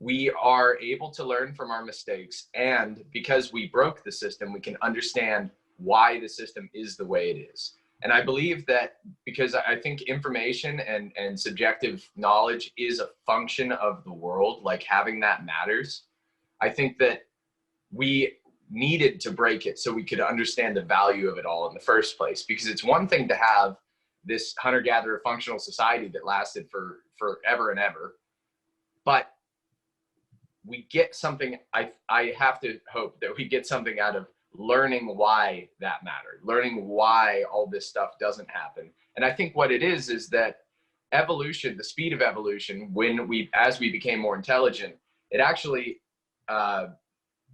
we are able to learn from our mistakes, and because we broke the system, we can understand why the system is the way it is. And I believe that because I think information and subjective knowledge is a function of the world, like having that matters. I think that we needed to break it so we could understand the value of it all in the first place, because it's one thing to have this hunter-gatherer functional society that lasted for forever and ever, but we get something, I have to hope that we get something out of learning why that mattered, learning why all this stuff doesn't happen. And I think what it is that evolution, the speed of evolution, as we became more intelligent, it actually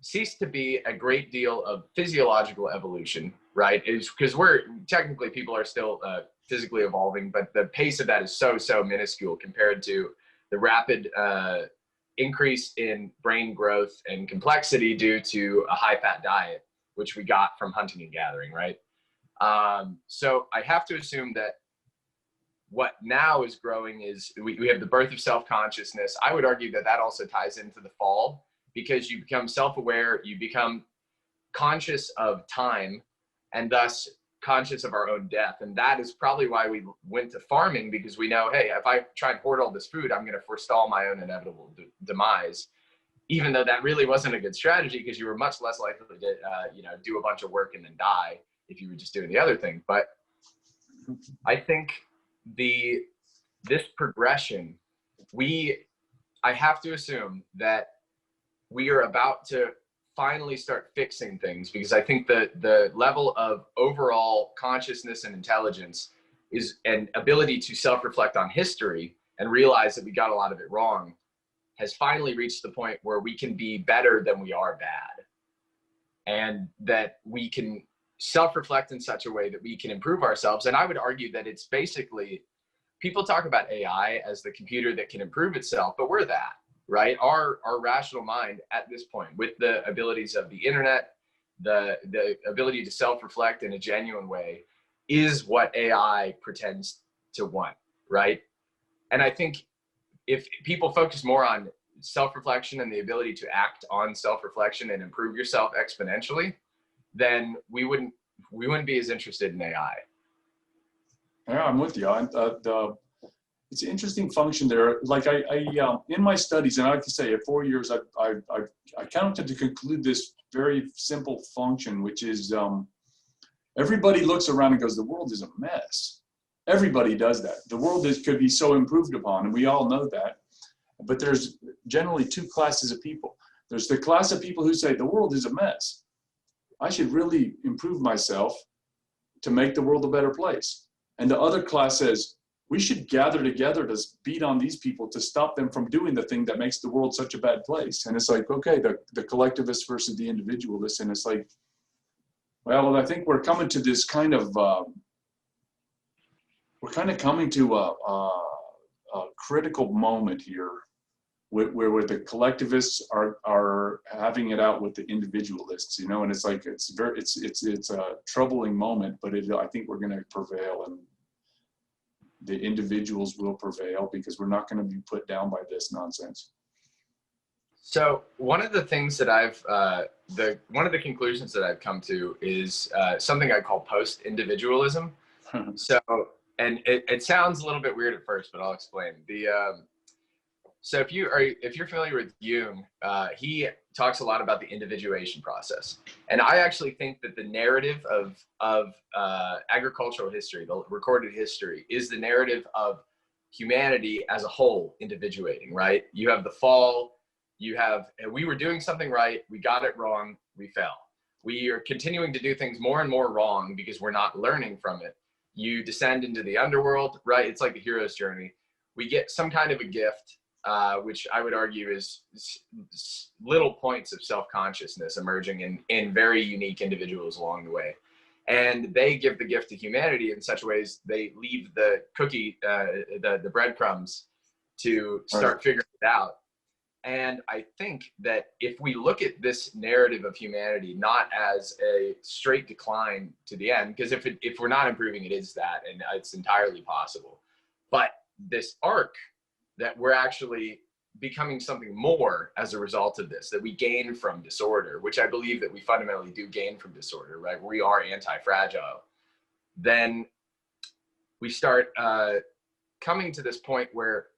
ceased to be a great deal of physiological evolution, right? It's because people are still physically evolving, but the pace of that is so minuscule compared to the rapid increase in brain growth and complexity due to a high-fat diet, which we got from hunting and gathering, right? So I have to assume that what now is growing is we have the birth of self-consciousness. I would argue that also ties into the fall, because you become self-aware, you become conscious of time, and thus conscious of our own death. And that is probably why we went to farming, because we know, hey, if I try and hoard all this food, I'm going to forestall my own inevitable demise, even though that really wasn't a good strategy, because you were much less likely to do a bunch of work and then die if you were just doing the other thing. But I think this progression, I have to assume that we are about to finally start fixing things, because I think that the level of overall consciousness and intelligence is an ability to self-reflect on history and realize that we got a lot of it wrong has finally reached the point where we can be better than we are bad, and that we can self-reflect in such a way that we can improve ourselves. And I would argue that it's basically, people talk about AI as the computer that can improve itself, but we're that, right? Our rational mind at this point, with the abilities of the internet, the ability to self-reflect in a genuine way, is what AI pretends to want, right? And I think if people focus more on self-reflection and the ability to act on self-reflection and improve yourself exponentially, then we wouldn't be as interested in AI. Yeah, I'm with you. It's an interesting function there. Like I in my studies, and I have to say, at 4 years, I counted to conclude this very simple function, which is everybody looks around and goes, the world is a mess. Everybody does that. The world could be so improved upon, and we all know that. But there's generally two classes of people. There's the class of people who say the world is a mess. I should really improve myself to make the world a better place. And the other class says, we should gather together to beat on these people to stop them from doing the thing that makes the world such a bad place. And it's like, okay, the collectivist versus the individualist. And it's like, well, I think we're coming to this kind of, coming to a critical moment here where the collectivists are having it out with the individualists, you know, and it's like, it's a troubling moment, but I think we're going to prevail, and the individuals will prevail because we're not going to be put down by this nonsense. So one of the things that one of the conclusions that I've come to is something I call post-individualism. So, and it sounds a little bit weird at first, but I'll explain. So if you're familiar with Jung, he talks a lot about the individuation process. And I actually think that the narrative of agricultural history, the recorded history, is the narrative of humanity as a whole individuating, right? You have the fall, we were doing something right, we got it wrong, we fell. We are continuing to do things more and more wrong because we're not learning from it. You descend into the underworld, right? It's like the hero's journey. We get some kind of a gift, which I would argue is little points of self-consciousness emerging in very unique individuals along the way. And they give the gift to humanity in such ways they leave the cookie, the breadcrumbs to start figuring it out. And I think that if we look at this narrative of humanity not as a straight decline to the end, because if we're not improving, it is that, and it's entirely possible. But this arc that we're actually becoming something more as a result of this, that we gain from disorder, which I believe that we fundamentally do gain from disorder, right? We are anti-fragile. Then we start coming to this point where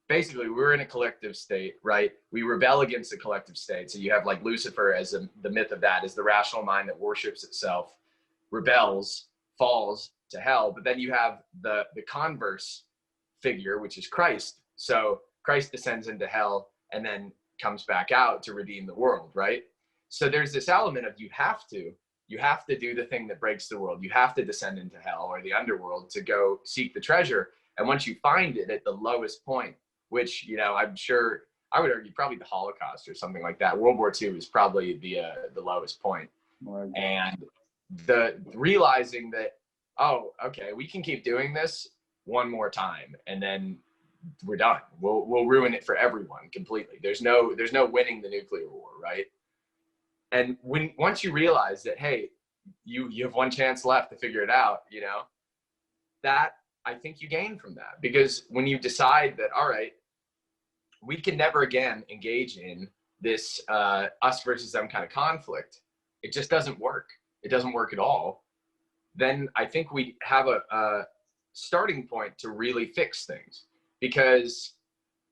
basically we're in a collective state, right? We rebel against the collective state. So you have like Lucifer as the myth of that, is the rational mind that worships itself, rebels, falls to hell. But then you have the converse figure, which is Christ. So Christ descends into hell and then comes back out to redeem the world, right? So there's this element of you have to do the thing that breaks the world. You have to descend into hell or the underworld to go seek the treasure. And once you find it at the lowest point, which, you know, I'm sure, I would argue probably the Holocaust or something like that. World War II is probably the lowest point. Right. And the realizing that, oh, okay, we can keep doing this one more time and then we're done. We'll ruin it for everyone completely. There's no winning the nuclear war, right? And once you realize that, hey, you have one chance left to figure it out, you know, that I think you gain from that, because when you decide that, all right, we can never again engage in this us versus them kind of conflict, it just doesn't work. It doesn't work at all. Then I think we have a starting point to really fix things, because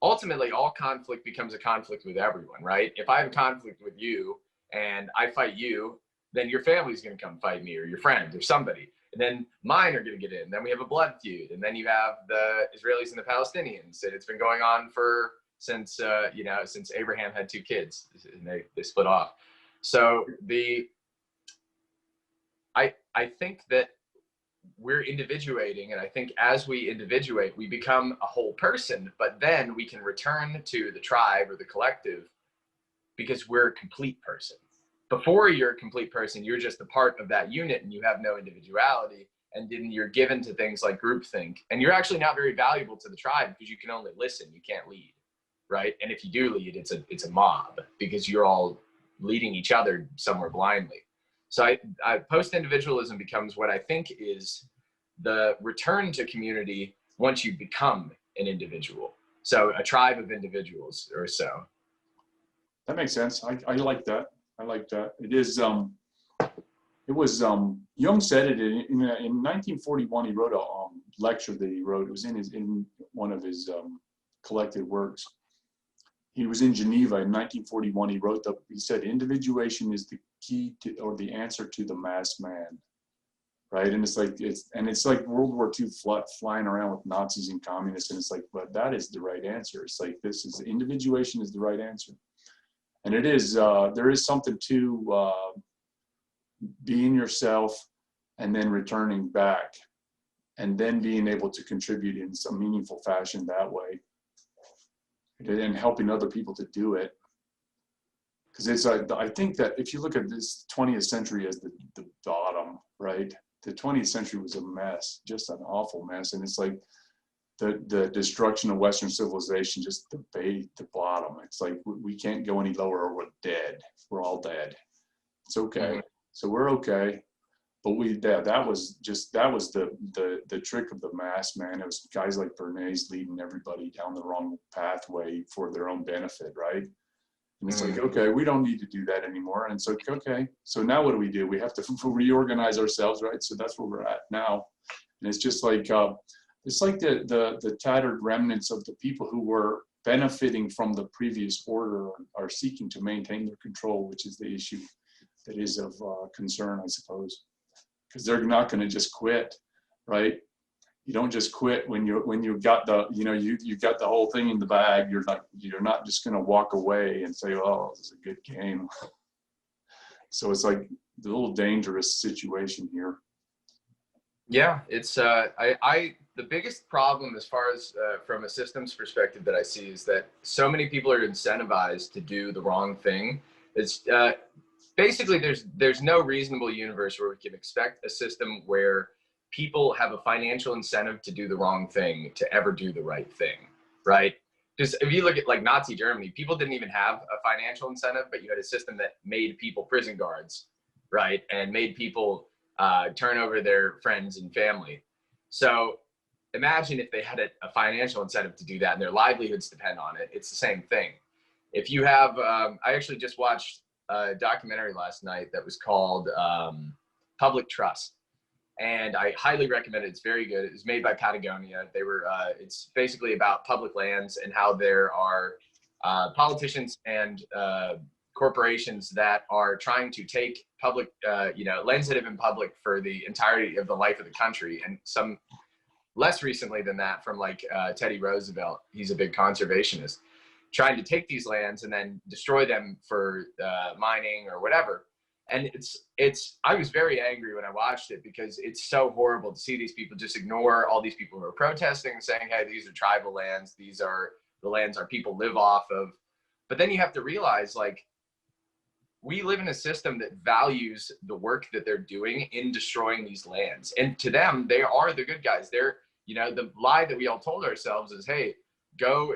ultimately all conflict becomes a conflict with everyone, right? If I have a conflict with you and I fight you, then your family's going to come fight me, or your friends or somebody. And then mine are going to get in. Then we have a blood feud. And then you have the Israelis and the Palestinians. And it's been going on since Abraham had 2 kids and they split off. So I think that we're individuating, and I think as we individuate, we become a whole person, but then we can return to the tribe or the collective because we're a complete person. Before you're a complete person, you're just a part of that unit and you have no individuality, and then you're given to things like groupthink, and you're actually not very valuable to the tribe because you can only listen, you can't lead, right? And if you do lead, it's a mob because you're all leading each other somewhere blindly. So I post-individualism becomes what I think is the return to community once you become an individual. So a tribe of individuals or so. That makes sense. I like that. I like that. It is, it was, Jung said it in 1941, he wrote a lecture that he wrote. It was in one of his collected works. He was in Geneva in 1941. He said, individuation is the key to, or the answer to the mass man, right? And it's like World War II flying around with Nazis and communists, and it's like, but that is the right answer. It's like, individuation is the right answer. And it is, there is something to being yourself and then returning back and then being able to contribute in some meaningful fashion that way, and helping other people to do it. Because it's, I think that if you look at this 20th century as the bottom, right? The 20th century was a mess, just an awful mess. And it's like the destruction of Western civilization, just the bottom. It's like, we can't go any lower or we're dead. We're all dead. It's okay. Mm-hmm. So we're okay. But that was the trick of the mass, man. It was guys like Bernays leading everybody down the wrong pathway for their own benefit, right? And it's like, okay, we don't need to do that anymore. And so, okay, so now what do? We have to reorganize ourselves, right? So that's where we're at now. And it's just like, it's like the tattered remnants of the people who were benefiting from the previous order are seeking to maintain their control, which is the issue that is of concern, I suppose. Because they're not going to just quit, right? You don't just quit when you got the, you got the whole thing in the bag. You're not just going to walk away and say, oh, this is a good game. So it's like a little dangerous situation here. Yeah, it's the biggest problem as far as from a systems perspective that I see is that so many people are incentivized to do the wrong thing. It's basically there's no reasonable universe where we can expect a system where people have a financial incentive to do the wrong thing to ever do the right thing, right? Because if you look at like Nazi Germany, people didn't even have a financial incentive, but you had a system that made people prison guards, right? And made people turn over their friends and family. So imagine if they had a financial incentive to do that and their livelihoods depend on it. It's the same thing. If you have, I actually just watched a documentary last night that was called Public Trust. And I highly recommend it. It's very good. It was made by Patagonia. It's basically about public lands and how there are politicians and corporations that are trying to take public, lands that have been public for the entirety of the life of the country. And some less recently than that from like Teddy Roosevelt. He's a big conservationist, trying to take these lands and then destroy them for mining or whatever. And I was very angry when I watched it because it's so horrible to see these people just ignore all these people who are protesting and saying, hey, these are tribal lands. These are the lands our people live off of. But then you have to realize, like, we live in a system that values the work that they're doing in destroying these lands. And to them, they are the good guys. They're, the lie that we all told ourselves is, hey, go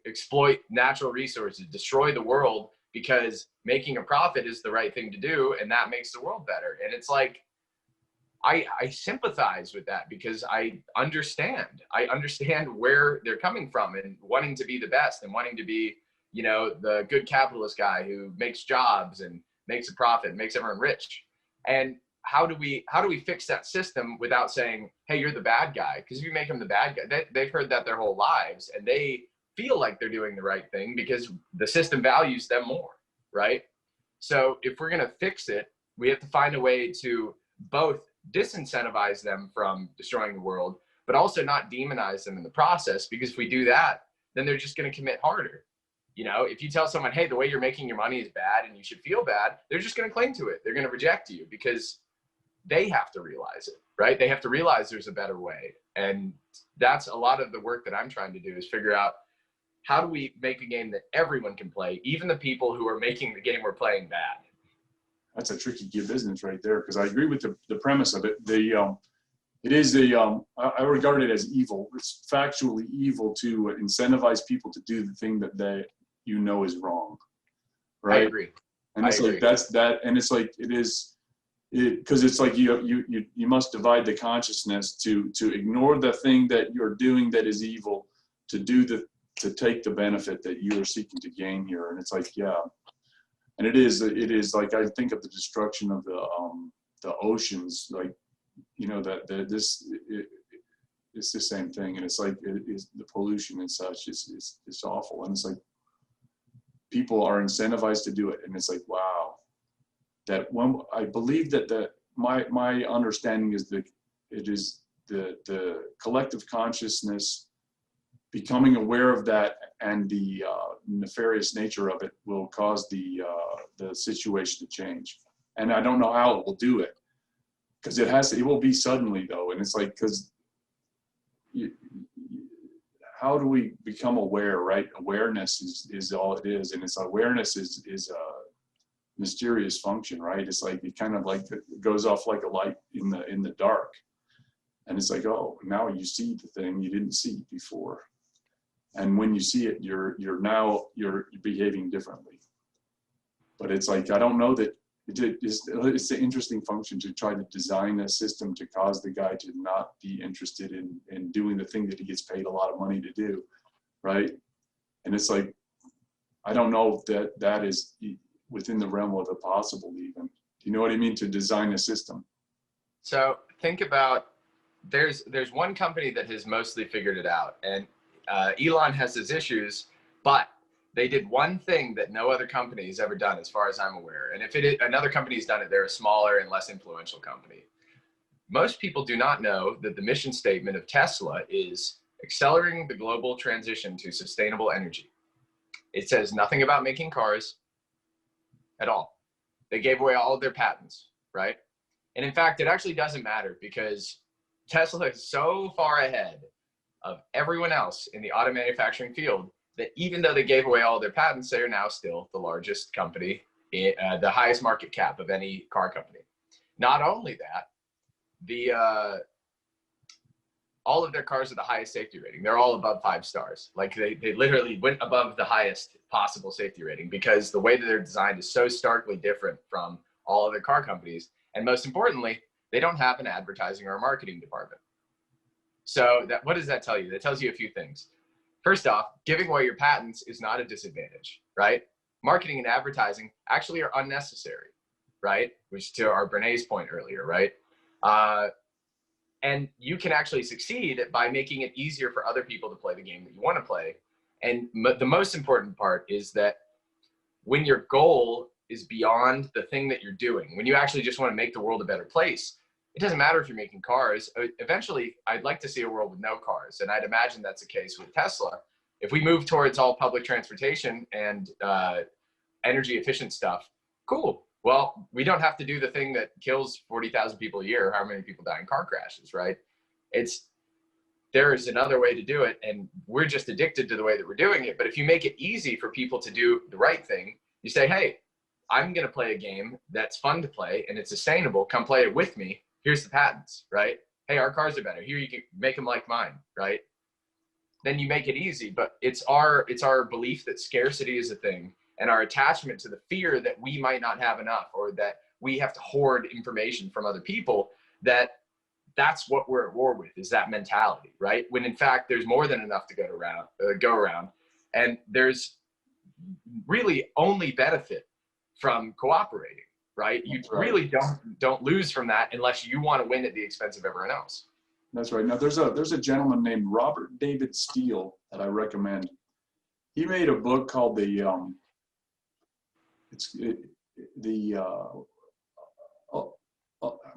exploit natural resources, destroy the world, because making a profit is the right thing to do, and that makes the world better. And it's like, I sympathize with that because I understand where they're coming from and wanting to be the best and wanting to be, the good capitalist guy who makes jobs and makes a profit and makes everyone rich. And how do we fix that system without saying, hey, you're the bad guy? Because if you make them the bad guy, they've heard that their whole lives, and they feel like they're doing the right thing because the system values them more, right? So if we're going to fix it, we have to find a way to both disincentivize them from destroying the world, but also not demonize them in the process, because if we do that, then they're just going to commit harder. You know, if you tell someone, hey, the way you're making your money is bad and you should feel bad, they're just going to cling to it. They're going to reject you because they have to realize it, right? They have to realize there's a better way. And that's a lot of the work that I'm trying to do, is figure out, how do we make a game that everyone can play, even the people who are making the game we're playing bad? That's a tricky business right there, because I agree with the premise of it. It is I regard it as evil. It's factually evil to incentivize people to do the thing that you know is wrong, right? I agree. And it's like that's that, and it's like because it's like you must divide the consciousness to ignore the thing that you're doing that is evil, to take the benefit that you are seeking to gain here. And it's like, yeah, and it is like, I think of the destruction of the oceans, like, you know, it's the same thing. And it's like, the pollution and such is awful. And it's like, people are incentivized to do it. And it's like, wow, that when I believe that my understanding is that it is the collective consciousness becoming aware of that, and the nefarious nature of it will cause the situation to change. And I don't know how it will do it, because it will be suddenly though. And it's like, because how do we become aware, right? Awareness is all it is. And it's awareness is a mysterious function, right? It's like, it kind of like, it goes off like a light in the dark. And it's like, oh, now you see the thing you didn't see before. And when you see it, you're behaving differently. But it's like, I don't know that it's an interesting function to try to design a system to cause the guy to not be interested in doing the thing that he gets paid a lot of money to do, right? And it's like, I don't know if that is within the realm of the possible even. Do you know what I mean? To design a system. So think about, there's one company that has mostly figured it out, and Elon has his issues, but they did one thing that no other company has ever done, as far as I'm aware. And if another company's done it, they're a smaller and less influential company. Most people do not know that the mission statement of Tesla is accelerating the global transition to sustainable energy. It says nothing about making cars at all. They gave away all of their patents, right? And in fact, it actually doesn't matter, because Tesla is so far ahead of everyone else in the auto manufacturing field that even though they gave away all their patents, they are now still the largest company, the highest market cap of any car company. Not only that, all of their cars are the highest safety rating. They're all above 5 stars. Like they literally went above the highest possible safety rating, because the way that they're designed is so starkly different from all other car companies. And most importantly, they don't have an advertising or a marketing department. So what does that tell you? That tells you a few things. First off, giving away your patents is not a disadvantage, right? Marketing and advertising actually are unnecessary, right? Which, to our Bernays point earlier, right? And you can actually succeed by making it easier for other people to play the game that you want to play. And the most important part is that when your goal is beyond the thing that you're doing, when you actually just want to make the world a better place, it doesn't matter if you're making cars. Eventually, I'd like to see a world with no cars. And I'd imagine that's the case with Tesla. If we move towards all public transportation and energy efficient stuff, cool. Well, we don't have to do the thing that kills 40,000 people a year, how many people die in car crashes, right? There is another way to do it, and we're just addicted to the way that we're doing it. But if you make it easy for people to do the right thing, you say, hey, I'm going to play a game that's fun to play and it's sustainable. Come play it with me. Here's the patents, right? Hey, our cars are better. Here, you can make them like mine, right? Then you make it easy. But it's our belief that scarcity is a thing, and our attachment to the fear that we might not have enough, or that we have to hoard information from other people, that's what we're at war with, is that mentality, right? When in fact, there's more than enough to go around. And there's really only benefit from cooperating, right? You really don't lose from that unless you want to win at the expense of everyone else. That's right. Now there's a gentleman named Robert David Steele that I recommend. He made a book called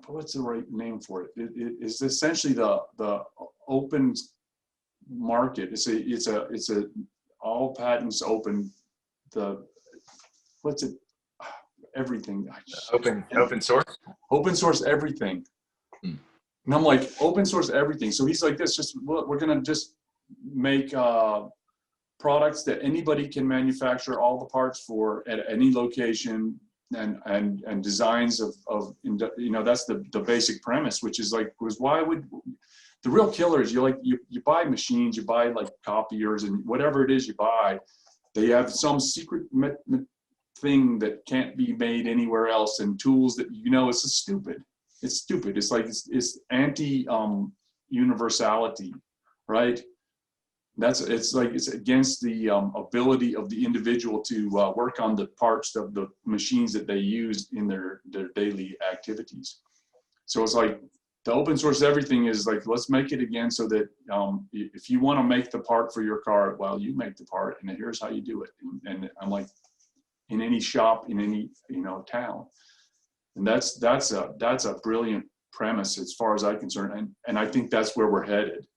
what's the right name for it? It's essentially the open market. It's a all patents open what's it, everything. Open source. Open source everything. And I'm like, open source everything. So he's like this, just, we're going to just make products that anybody can manufacture all the parts for at any location, and designs of that's the basic premise, which is like, why would the real killer is you buy machines, you buy like copiers and whatever it is you buy, they have some secret thing that can't be made anywhere else, and tools that it's just stupid. It's stupid. It's like it's anti universality, right? It's against the ability of the individual to work on the parts of the machines that they use in their daily activities. So it's like the open source everything is like, let's make it again so that if you want to make the part for your car, well, you make the part, and here's how you do it. And I'm like, in any shop, in any town, and that's a brilliant premise as far as I'm concerned, and I think that's where we're headed,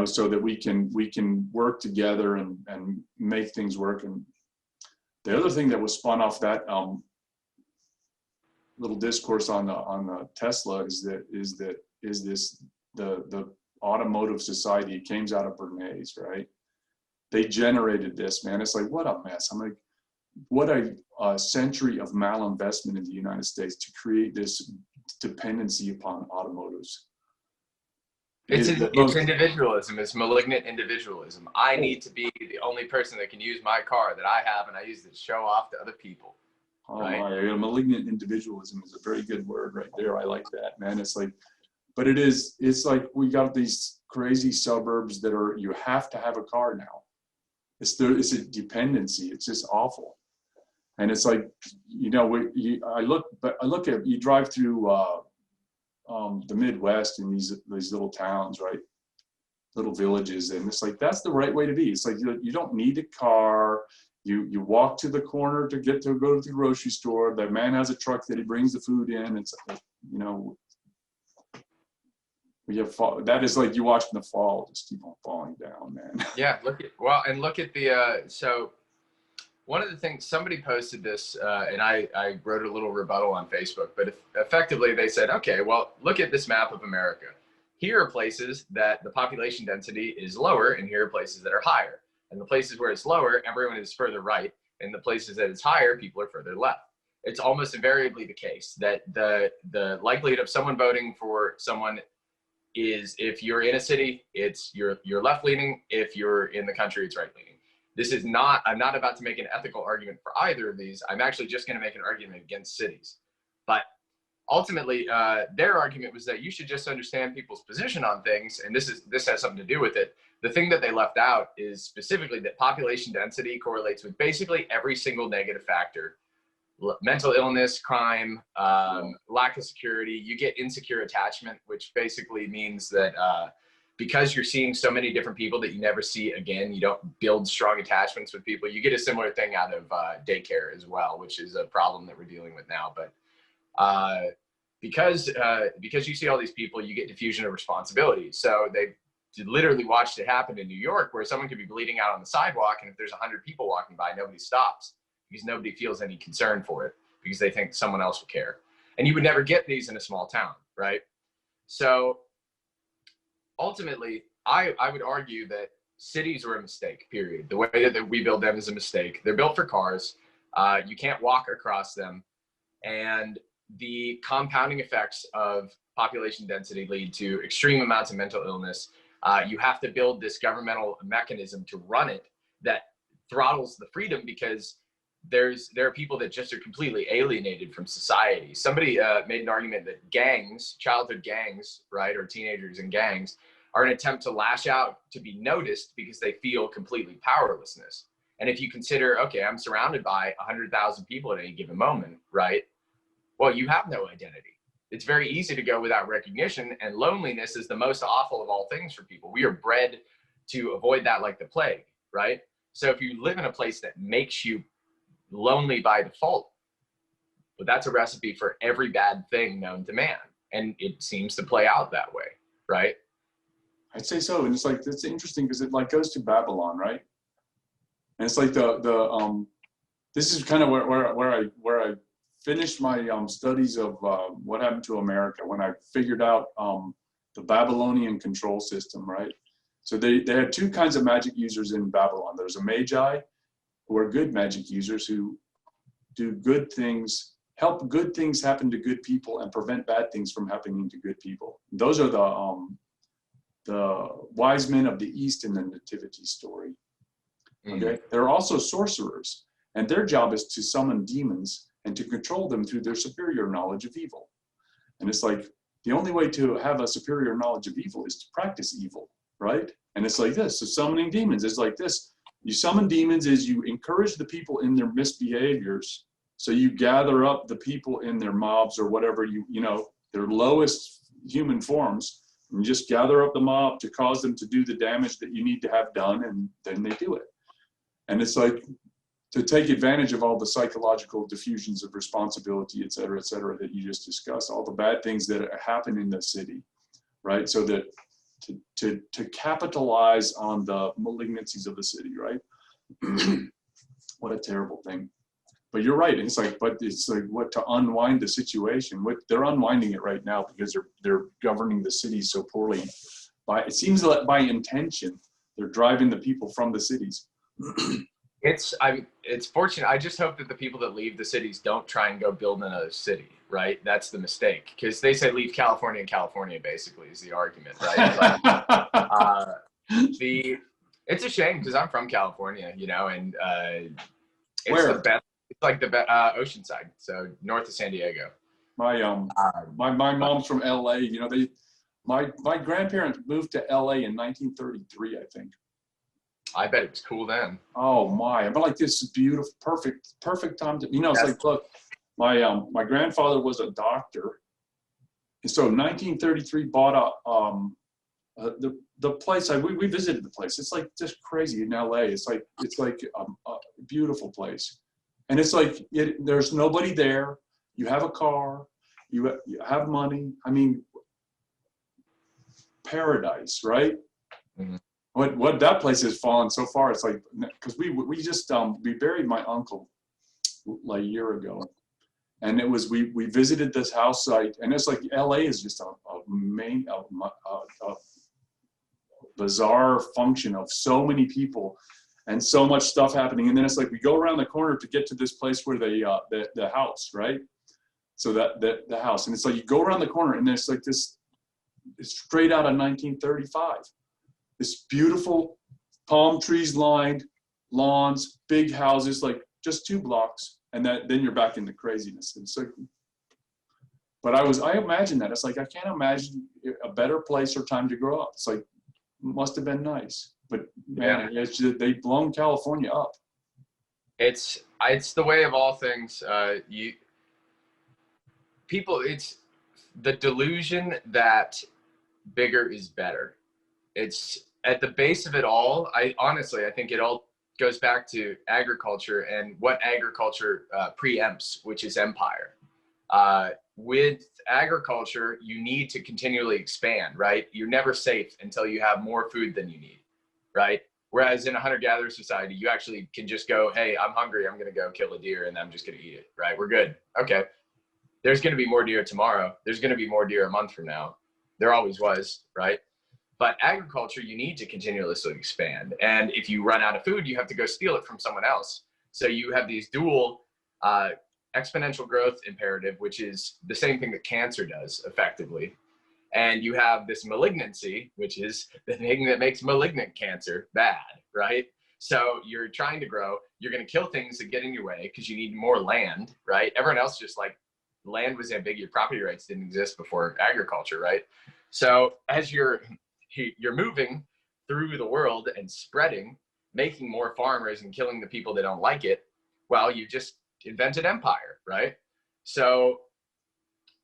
so that we can work together and make things work. And the other thing that was spun off that little discourse on the Tesla is the automotive society. It came out of Bernays, right? They generated this, man. It's like, what a mess. I'm like, what a century of malinvestment in the United States to create this dependency upon automotives. It's individualism. It's malignant individualism. I need to be the only person that can use my car that I have, and I use it to show off to other people. Oh right? my, malignant individualism is a very good word right there. I like that, man. It's like, but it's like we got these crazy suburbs that you have to have a car now. It's a dependency. It's just awful. And it's like, I look at, you drive through the Midwest in these little towns, right? Little villages, and it's like, that's the right way to be. It's like, you don't need a car. You walk to the corner to go to the grocery store. The man has a truck that he brings the food in. It's like, that is like you watching the fall just keep on falling down, man. Yeah, look at the so one of the things, somebody posted this, and I wrote a little rebuttal on Facebook, but effectively they said, okay, well, look at this map of America. Here are places that the population density is lower, and here are places that are higher. And the places where it's lower, everyone is further right. And the places that it's higher, people are further left. It's almost invariably the case that the likelihood of someone voting for someone is, if you're in a city, you're left leaning. If you're in the country, it's right leaning. I'm not about to make an ethical argument for either of these. I'm actually just going to make an argument against cities. But ultimately, their argument was that you should just understand people's position on things, and this has something to do with it. The thing that they left out is specifically that population density correlates with basically every single negative factor: mental illness, crime, lack of security. You get insecure attachment, which basically means that because you're seeing so many different people that you never see again, you don't build strong attachments with people. You get a similar thing out of daycare as well, which is a problem that we're dealing with now. But because you see all these people, you get diffusion of responsibility. So they literally watched it happen in New York, where someone could be bleeding out on the sidewalk, and if there's 100 people walking by, nobody stops because nobody feels any concern for it because they think someone else will care. And you would never get these in a small town, right? So ultimately, I would argue that cities are a mistake, period. The way that we build them is a mistake. They're built for cars. You can't walk across them. And the compounding effects of population density lead to extreme amounts of mental illness. You have to build this governmental mechanism to run it that throttles the freedom, because there are people that just are completely alienated from society. Somebody made an argument that gangs, childhood gangs, right, or teenagers in gangs, are an attempt to lash out to be noticed because they feel completely powerlessness. And if you consider, okay, I'm surrounded by 100,000 people at any given moment, right? Well, you have no identity. It's very easy to go without recognition, and loneliness is the most awful of all things for people. We are bred to avoid that like the plague, right? So if you live in a place that makes you lonely by default, but that's a recipe for every bad thing known to man. And it seems to play out that way, right? I'd say so. And it's like, that's interesting because it like goes to Babylon, right? And it's like this is kind of where I finished my studies of what happened to America when I figured out the Babylonian control system, right? So they had two kinds of magic users in Babylon. There's a magi, who are good magic users who do good things, help good things happen to good people and prevent bad things from happening to good people. Those are the wise men of the East in the Nativity story. Okay, there are also sorcerers, and their job is to summon demons and to control them through their superior knowledge of evil. And it's like, the only way to have a superior knowledge of evil is to practice evil, right? And it's like this, so summoning demons is like this. You summon demons is you encourage the people in their misbehaviors. So you gather up the people in their mobs or whatever, their lowest human forms, and you just gather up the mob to cause them to do the damage that you need to have done, and then they do it. And it's like to take advantage of all the psychological diffusions of responsibility, et cetera, that you just discussed, all the bad things that happen in the city, right? So that to capitalize on the malignancies of the city, right? What a terrible thing. But you're right. It's like what to unwind the situation. They're unwinding it right now because they're governing the cities so poorly. It seems like by intention, they're driving the people from the cities. It's fortunate. I just hope that the people that leave the cities don't try and go build another city, right? That's the mistake, because they say leave California, and California basically is the argument, right? But, it's a shame because I'm from California, and it's Where? the best. It's like the Oceanside, so north of San Diego. My mom's from LA. My grandparents moved to LA in 1933, I think. I bet it was cool then. Oh my! But like this is beautiful, perfect time to. It's like, look, my grandfather was a doctor, and so 1933 bought the place. We visited the place. It's like just crazy in LA. It's like a beautiful place, and it's like there's nobody there. You have a car, you have money. I mean, paradise, right? Mm-hmm. What that place has fallen so far. It's like, because we just we buried my uncle like a year ago, and it was we visited this house site, and it's like LA is just a bizarre function of so many people and so much stuff happening. And then it's like we go around the corner to get to this place where the house, right? So that the house, and it's like you go around the corner, and there's like this, it's straight out of 1935. This beautiful palm trees lined lawns, big houses, like just 2 blocks, and then you're back into craziness. It's like, but I imagine that. It's like I can't imagine a better place or time to grow up. It's like must have been nice, but man, yeah. They've blown California up. It's the way of all things. It's the delusion that bigger is better. It's at the base of it all. I think it all goes back to agriculture and what agriculture preempts, which is empire. With agriculture, you need to continually expand, right? You're never safe until you have more food than you need, right? Whereas in a hunter-gatherer society, you actually can just go, hey, I'm hungry, I'm gonna go kill a deer and I'm just gonna eat it, right? We're good. Okay. There's gonna be more deer tomorrow. There's gonna be more deer a month from now. There always was, right? But agriculture, you need to continuously expand. And if you run out of food, you have to go steal it from someone else. So you have these dual exponential growth imperative, which is the same thing that cancer does effectively. And you have this malignancy, which is the thing that makes malignant cancer bad, right? So you're trying to grow, you're going to kill things that get in your way because you need more land, right? Everyone else just like land was ambiguous, property rights didn't exist before agriculture, right? So as you're moving through the world and spreading, making more farmers and killing the people that don't like it, well, you just invented empire, right? So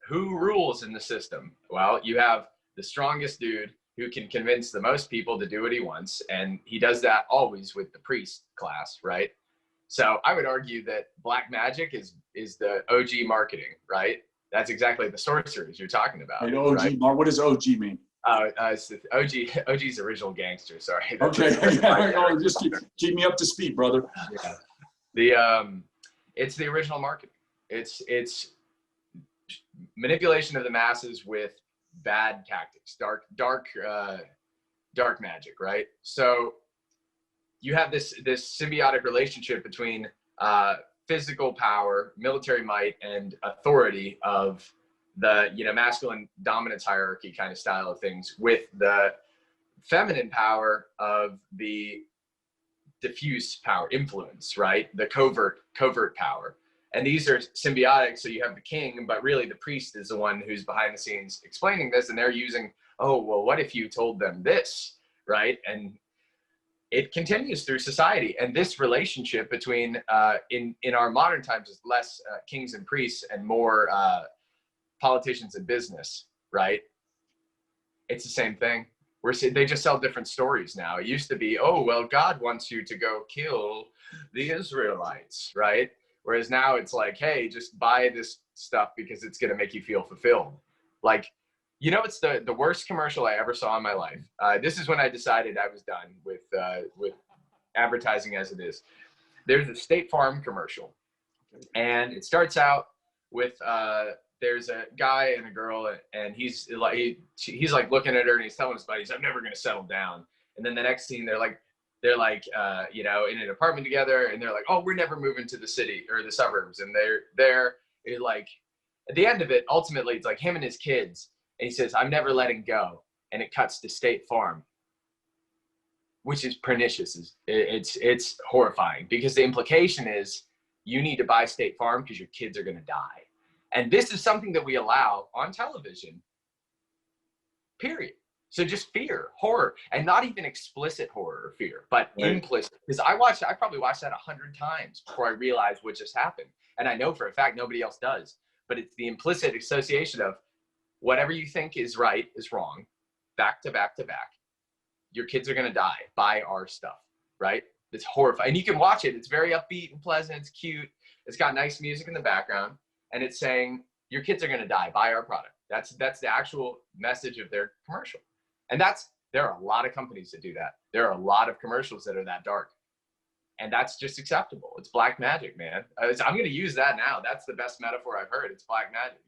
who rules in the system? Well, you have the strongest dude who can convince the most people to do what he wants. And he does that always with the priest class, right? So I would argue that black magic is the OG marketing, right? That's exactly the sorcerers you're talking about. Right? OG, right? What does OG mean? OG's original gangster. Sorry. Okay, just keep me up to speed, brother. Yeah. It's the original marketing. It's manipulation of the masses with bad tactics, dark magic, right? So you have this symbiotic relationship between physical power, military might, and authority of the masculine dominance hierarchy kind of style of things, with the feminine power of the diffuse power, influence, right? The covert power. And these are symbiotic. So you have the king, but really the priest is the one who's behind the scenes explaining this, and they're using, oh, well, what if you told them this, right? And it continues through society. And this relationship between, in our modern times, is less kings and priests and more politicians and business, right? It's the same thing. They just sell different stories now. It used to be, oh, well, God wants you to go kill the Israelites, right? Whereas now it's like, hey, just buy this stuff because it's going to make you feel fulfilled. Like, it's the worst commercial I ever saw in my life. This is when I decided I was done with advertising as it is. There's a State Farm commercial, and it starts out with there's a guy and a girl, and he's like looking at her, and he's telling his buddies, I'm never going to settle down. And then the next scene, they're like in an apartment together, and they're like, oh, we're never moving to the city or the suburbs. And they're like, at the end of it, ultimately, it's like him and his kids. And he says, I'm never letting go. And it cuts to State Farm, which is pernicious. It's horrifying, because the implication is you need to buy State Farm because your kids are going to die. And this is something that we allow on television, period. So just fear, horror, and not even explicit horror or fear, but implicit. Because I probably watched that 100 times before I realized what just happened. And I know for a fact nobody else does, but it's the implicit association of whatever you think is right is wrong, back to back to back. Your kids are going to die. Buy our stuff, right? It's horrifying. And you can watch it. It's very upbeat and pleasant. It's cute. It's got nice music in the background. And it's saying, your kids are going to die. Buy our product. That's the actual message of their commercial. And there are a lot of companies that do that. There are a lot of commercials that are that dark. And that's just acceptable. It's black magic, man. I'm going to use that now. That's the best metaphor I've heard. It's black magic,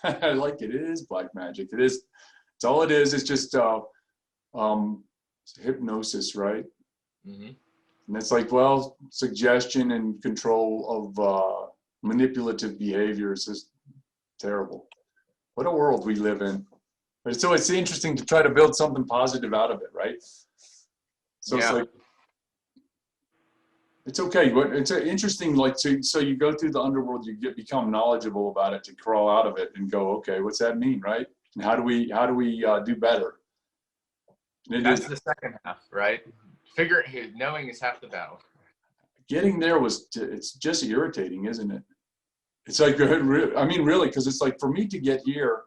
I like it. It is black magic. It is. It's all it is. It's just hypnosis, right? Mm-hmm. And it's like, well, suggestion and control of manipulative behaviors is terrible. What a world we live in. But so it's interesting to try to build something positive out of it, right? So it's like, it's okay. But it's interesting, like, so you go through the underworld, you become knowledgeable about it, to crawl out of it and go, okay, what's that mean, right? And how do we do better? That's the second half, right? Knowing is half the battle. Getting there it's just irritating, isn't it? It's like, I mean, really, because it's like, for me to get here,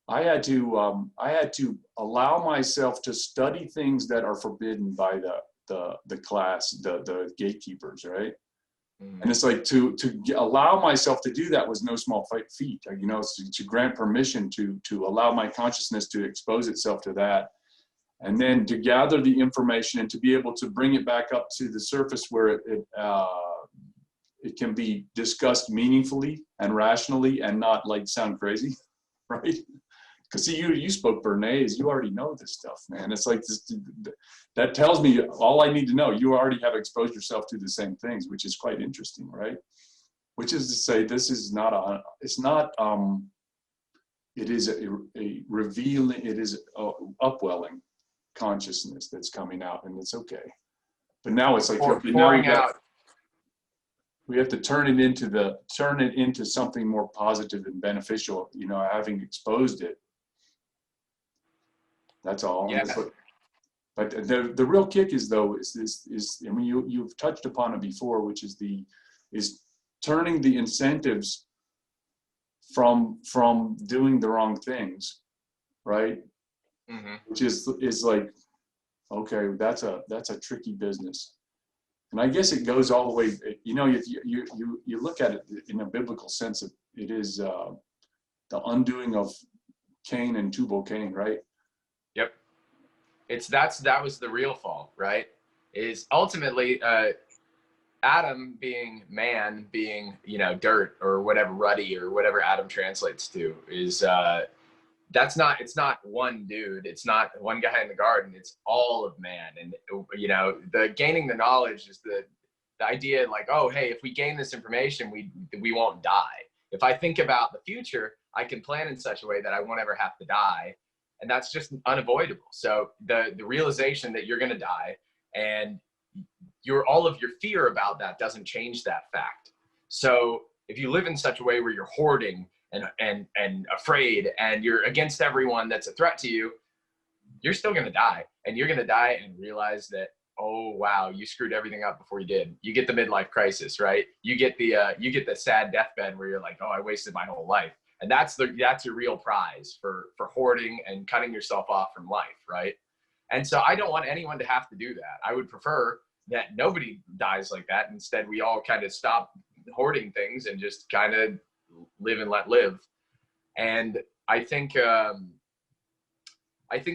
I had to allow myself to study things that are forbidden by the class, the gatekeepers, right? Mm-hmm. And it's like to allow myself to do that was no small feat, to grant permission to allow my consciousness to expose itself to that, and then to gather the information and to be able to bring it back up to the surface where it can be discussed meaningfully and rationally and not like sound crazy, right? Because see, you spoke Bernays, you already know this stuff, man. It's like this, that tells me all I need to know. You already have exposed yourself to the same things, which is quite interesting, right? Which is to say, this is not it is a revealing, it is a upwelling consciousness that's coming out, and it's okay. But now it's like, pouring out. We have to turn it into something more positive and beneficial, having exposed it. That's all. Yeah. But the real kick is I mean, you've touched upon it before, which is turning the incentives from doing the wrong things, right? Mm-hmm. Which is like, okay, that's a tricky business. And I guess it goes all the way, if you look at it in a biblical sense, it is the undoing of Cain and Tubal Cain, right? Yep. That was the real fall, right? Is ultimately Adam being man, being, you know, dirt or whatever, ruddy or whatever Adam translates to, is it's not one dude, it's not one guy in the garden, it's all of man. And you know, the gaining the knowledge is the idea, like, oh hey, if we gain this information, we won't die. If I think about the future, I can plan in such a way that I won't ever have to die, and that's just unavoidable. So the realization that you're going to die, and all of your fear about that doesn't change that fact. So if you live in such a way where you're hoarding and afraid, and you're against everyone that's a threat to you, you're still going to die. And you're going to die and realize that, oh wow, you screwed everything up before you did. You get the midlife crisis, right? You get the sad deathbed where you're like, oh, I wasted my whole life. And that's your real prize for hoarding and cutting yourself off from life, right? And so I don't want anyone to have to do that. I would prefer that nobody dies like that. Instead, we all kind of stop hoarding things and just kind of live and let live. And I think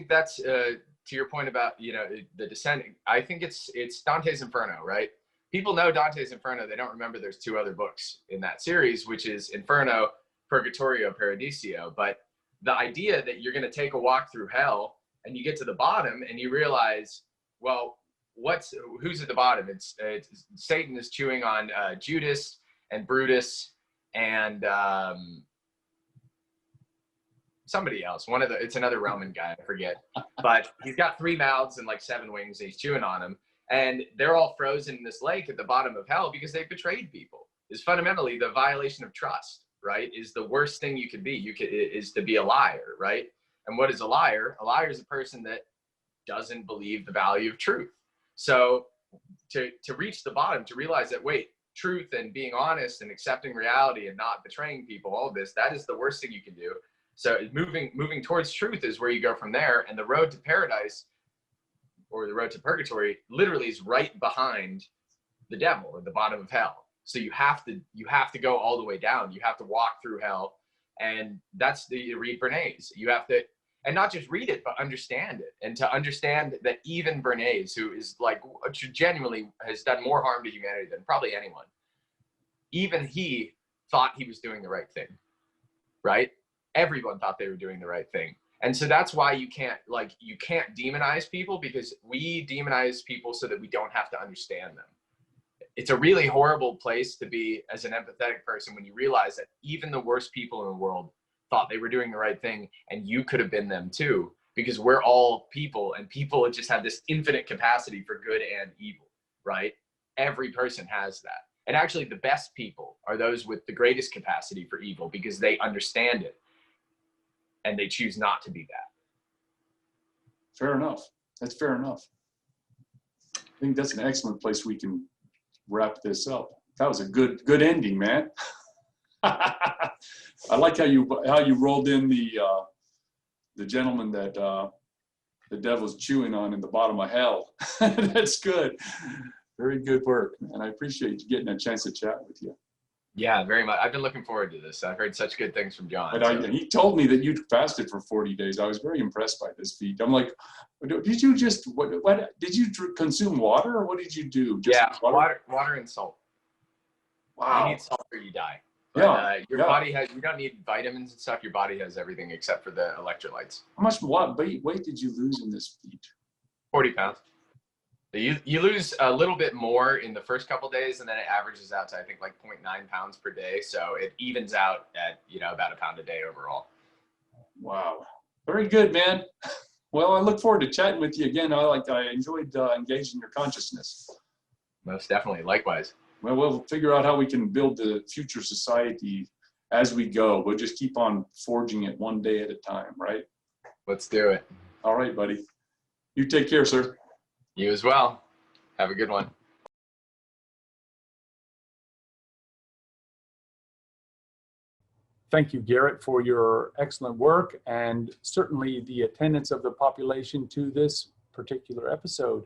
that's to your point about, you know, the descent. I think it's Dante's Inferno, right? People know Dante's Inferno. They don't remember there's 2 other books in that series, which is Inferno, Purgatorio, Paradiso. But the idea that you're going to take a walk through hell and you get to the bottom and you realize, well, who's at the bottom? It's Satan is chewing on Judas and Brutus and somebody else. It's another Roman guy, I forget. But he's got 3 mouths and like 7 wings, and he's chewing on them. And they're all frozen in this lake at the bottom of hell because they betrayed people. Is fundamentally the violation of trust, right? Is the worst thing you could be. Is to be a liar, right? And what is a liar? A liar is a person that doesn't believe the value of truth. So to reach the bottom, to realize that, wait, truth and being honest and accepting reality and not betraying people, all of this, that is the worst thing you can do. So moving towards truth is where you go from there. And the road to paradise or the road to purgatory literally is right behind the devil or the bottom of hell. So you have to go all the way down. You have to walk through hell. And that's read Bernays. You have to, and not just read it, but understand it. And to understand that even Bernays, who is like genuinely has done more harm to humanity than probably anyone, even he thought he was doing the right thing, right? Everyone thought they were doing the right thing. And so that's why you can't demonize people, because we demonize people so that we don't have to understand them. It's a really horrible place to be as an empathetic person when you realize that even the worst people in the world thought they were doing the right thing, and you could have been them too, because we're all people, and people just have this infinite capacity for good and evil, right? Every person has that. And actually the best people are those with the greatest capacity for evil, because they understand it and they choose not to be that. Fair enough. That's fair enough. I think that's an excellent place we can wrap this up. That was a good ending, man. I like how you rolled in the gentleman that the devil's chewing on in the bottom of hell. That's good. Very good work, and I appreciate you getting a chance to chat with you. Yeah, very much. I've been looking forward to this. I've heard such good things from John. But he told me that you fasted for 40 days. I was very impressed by this feat. I'm like, did you just what did you consume water, or what did you do? Just water and salt. Wow. You need salt or you die. But, your body has, you don't need vitamins and stuff. Your body has everything except for the electrolytes. How much weight did you lose in this feat? 40 pounds. You lose a little bit more in the first couple days, and then it averages out to, I think, like 0.9 pounds per day. So it evens out at, about a pound a day overall. Wow. Very good, man. Well, I look forward to chatting with you again. I enjoyed engaging your consciousness. Most definitely. Likewise. Well, we'll figure out how we can build the future society as we go. We'll just keep on forging it one day at a time, right? Let's do it. All right, buddy. You take care, sir. You as well. Have a good one. Thank you, Garrett, for your excellent work, and certainly the attendance of the population to this particular episode.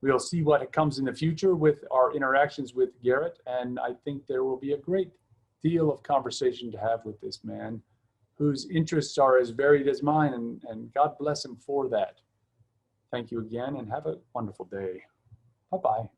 We'll see what comes in the future with our interactions with Garrett, and I think there will be a great deal of conversation to have with this man. whose interests are as varied as mine, and God bless him for that. Thank you again, and have a wonderful day. Bye-bye.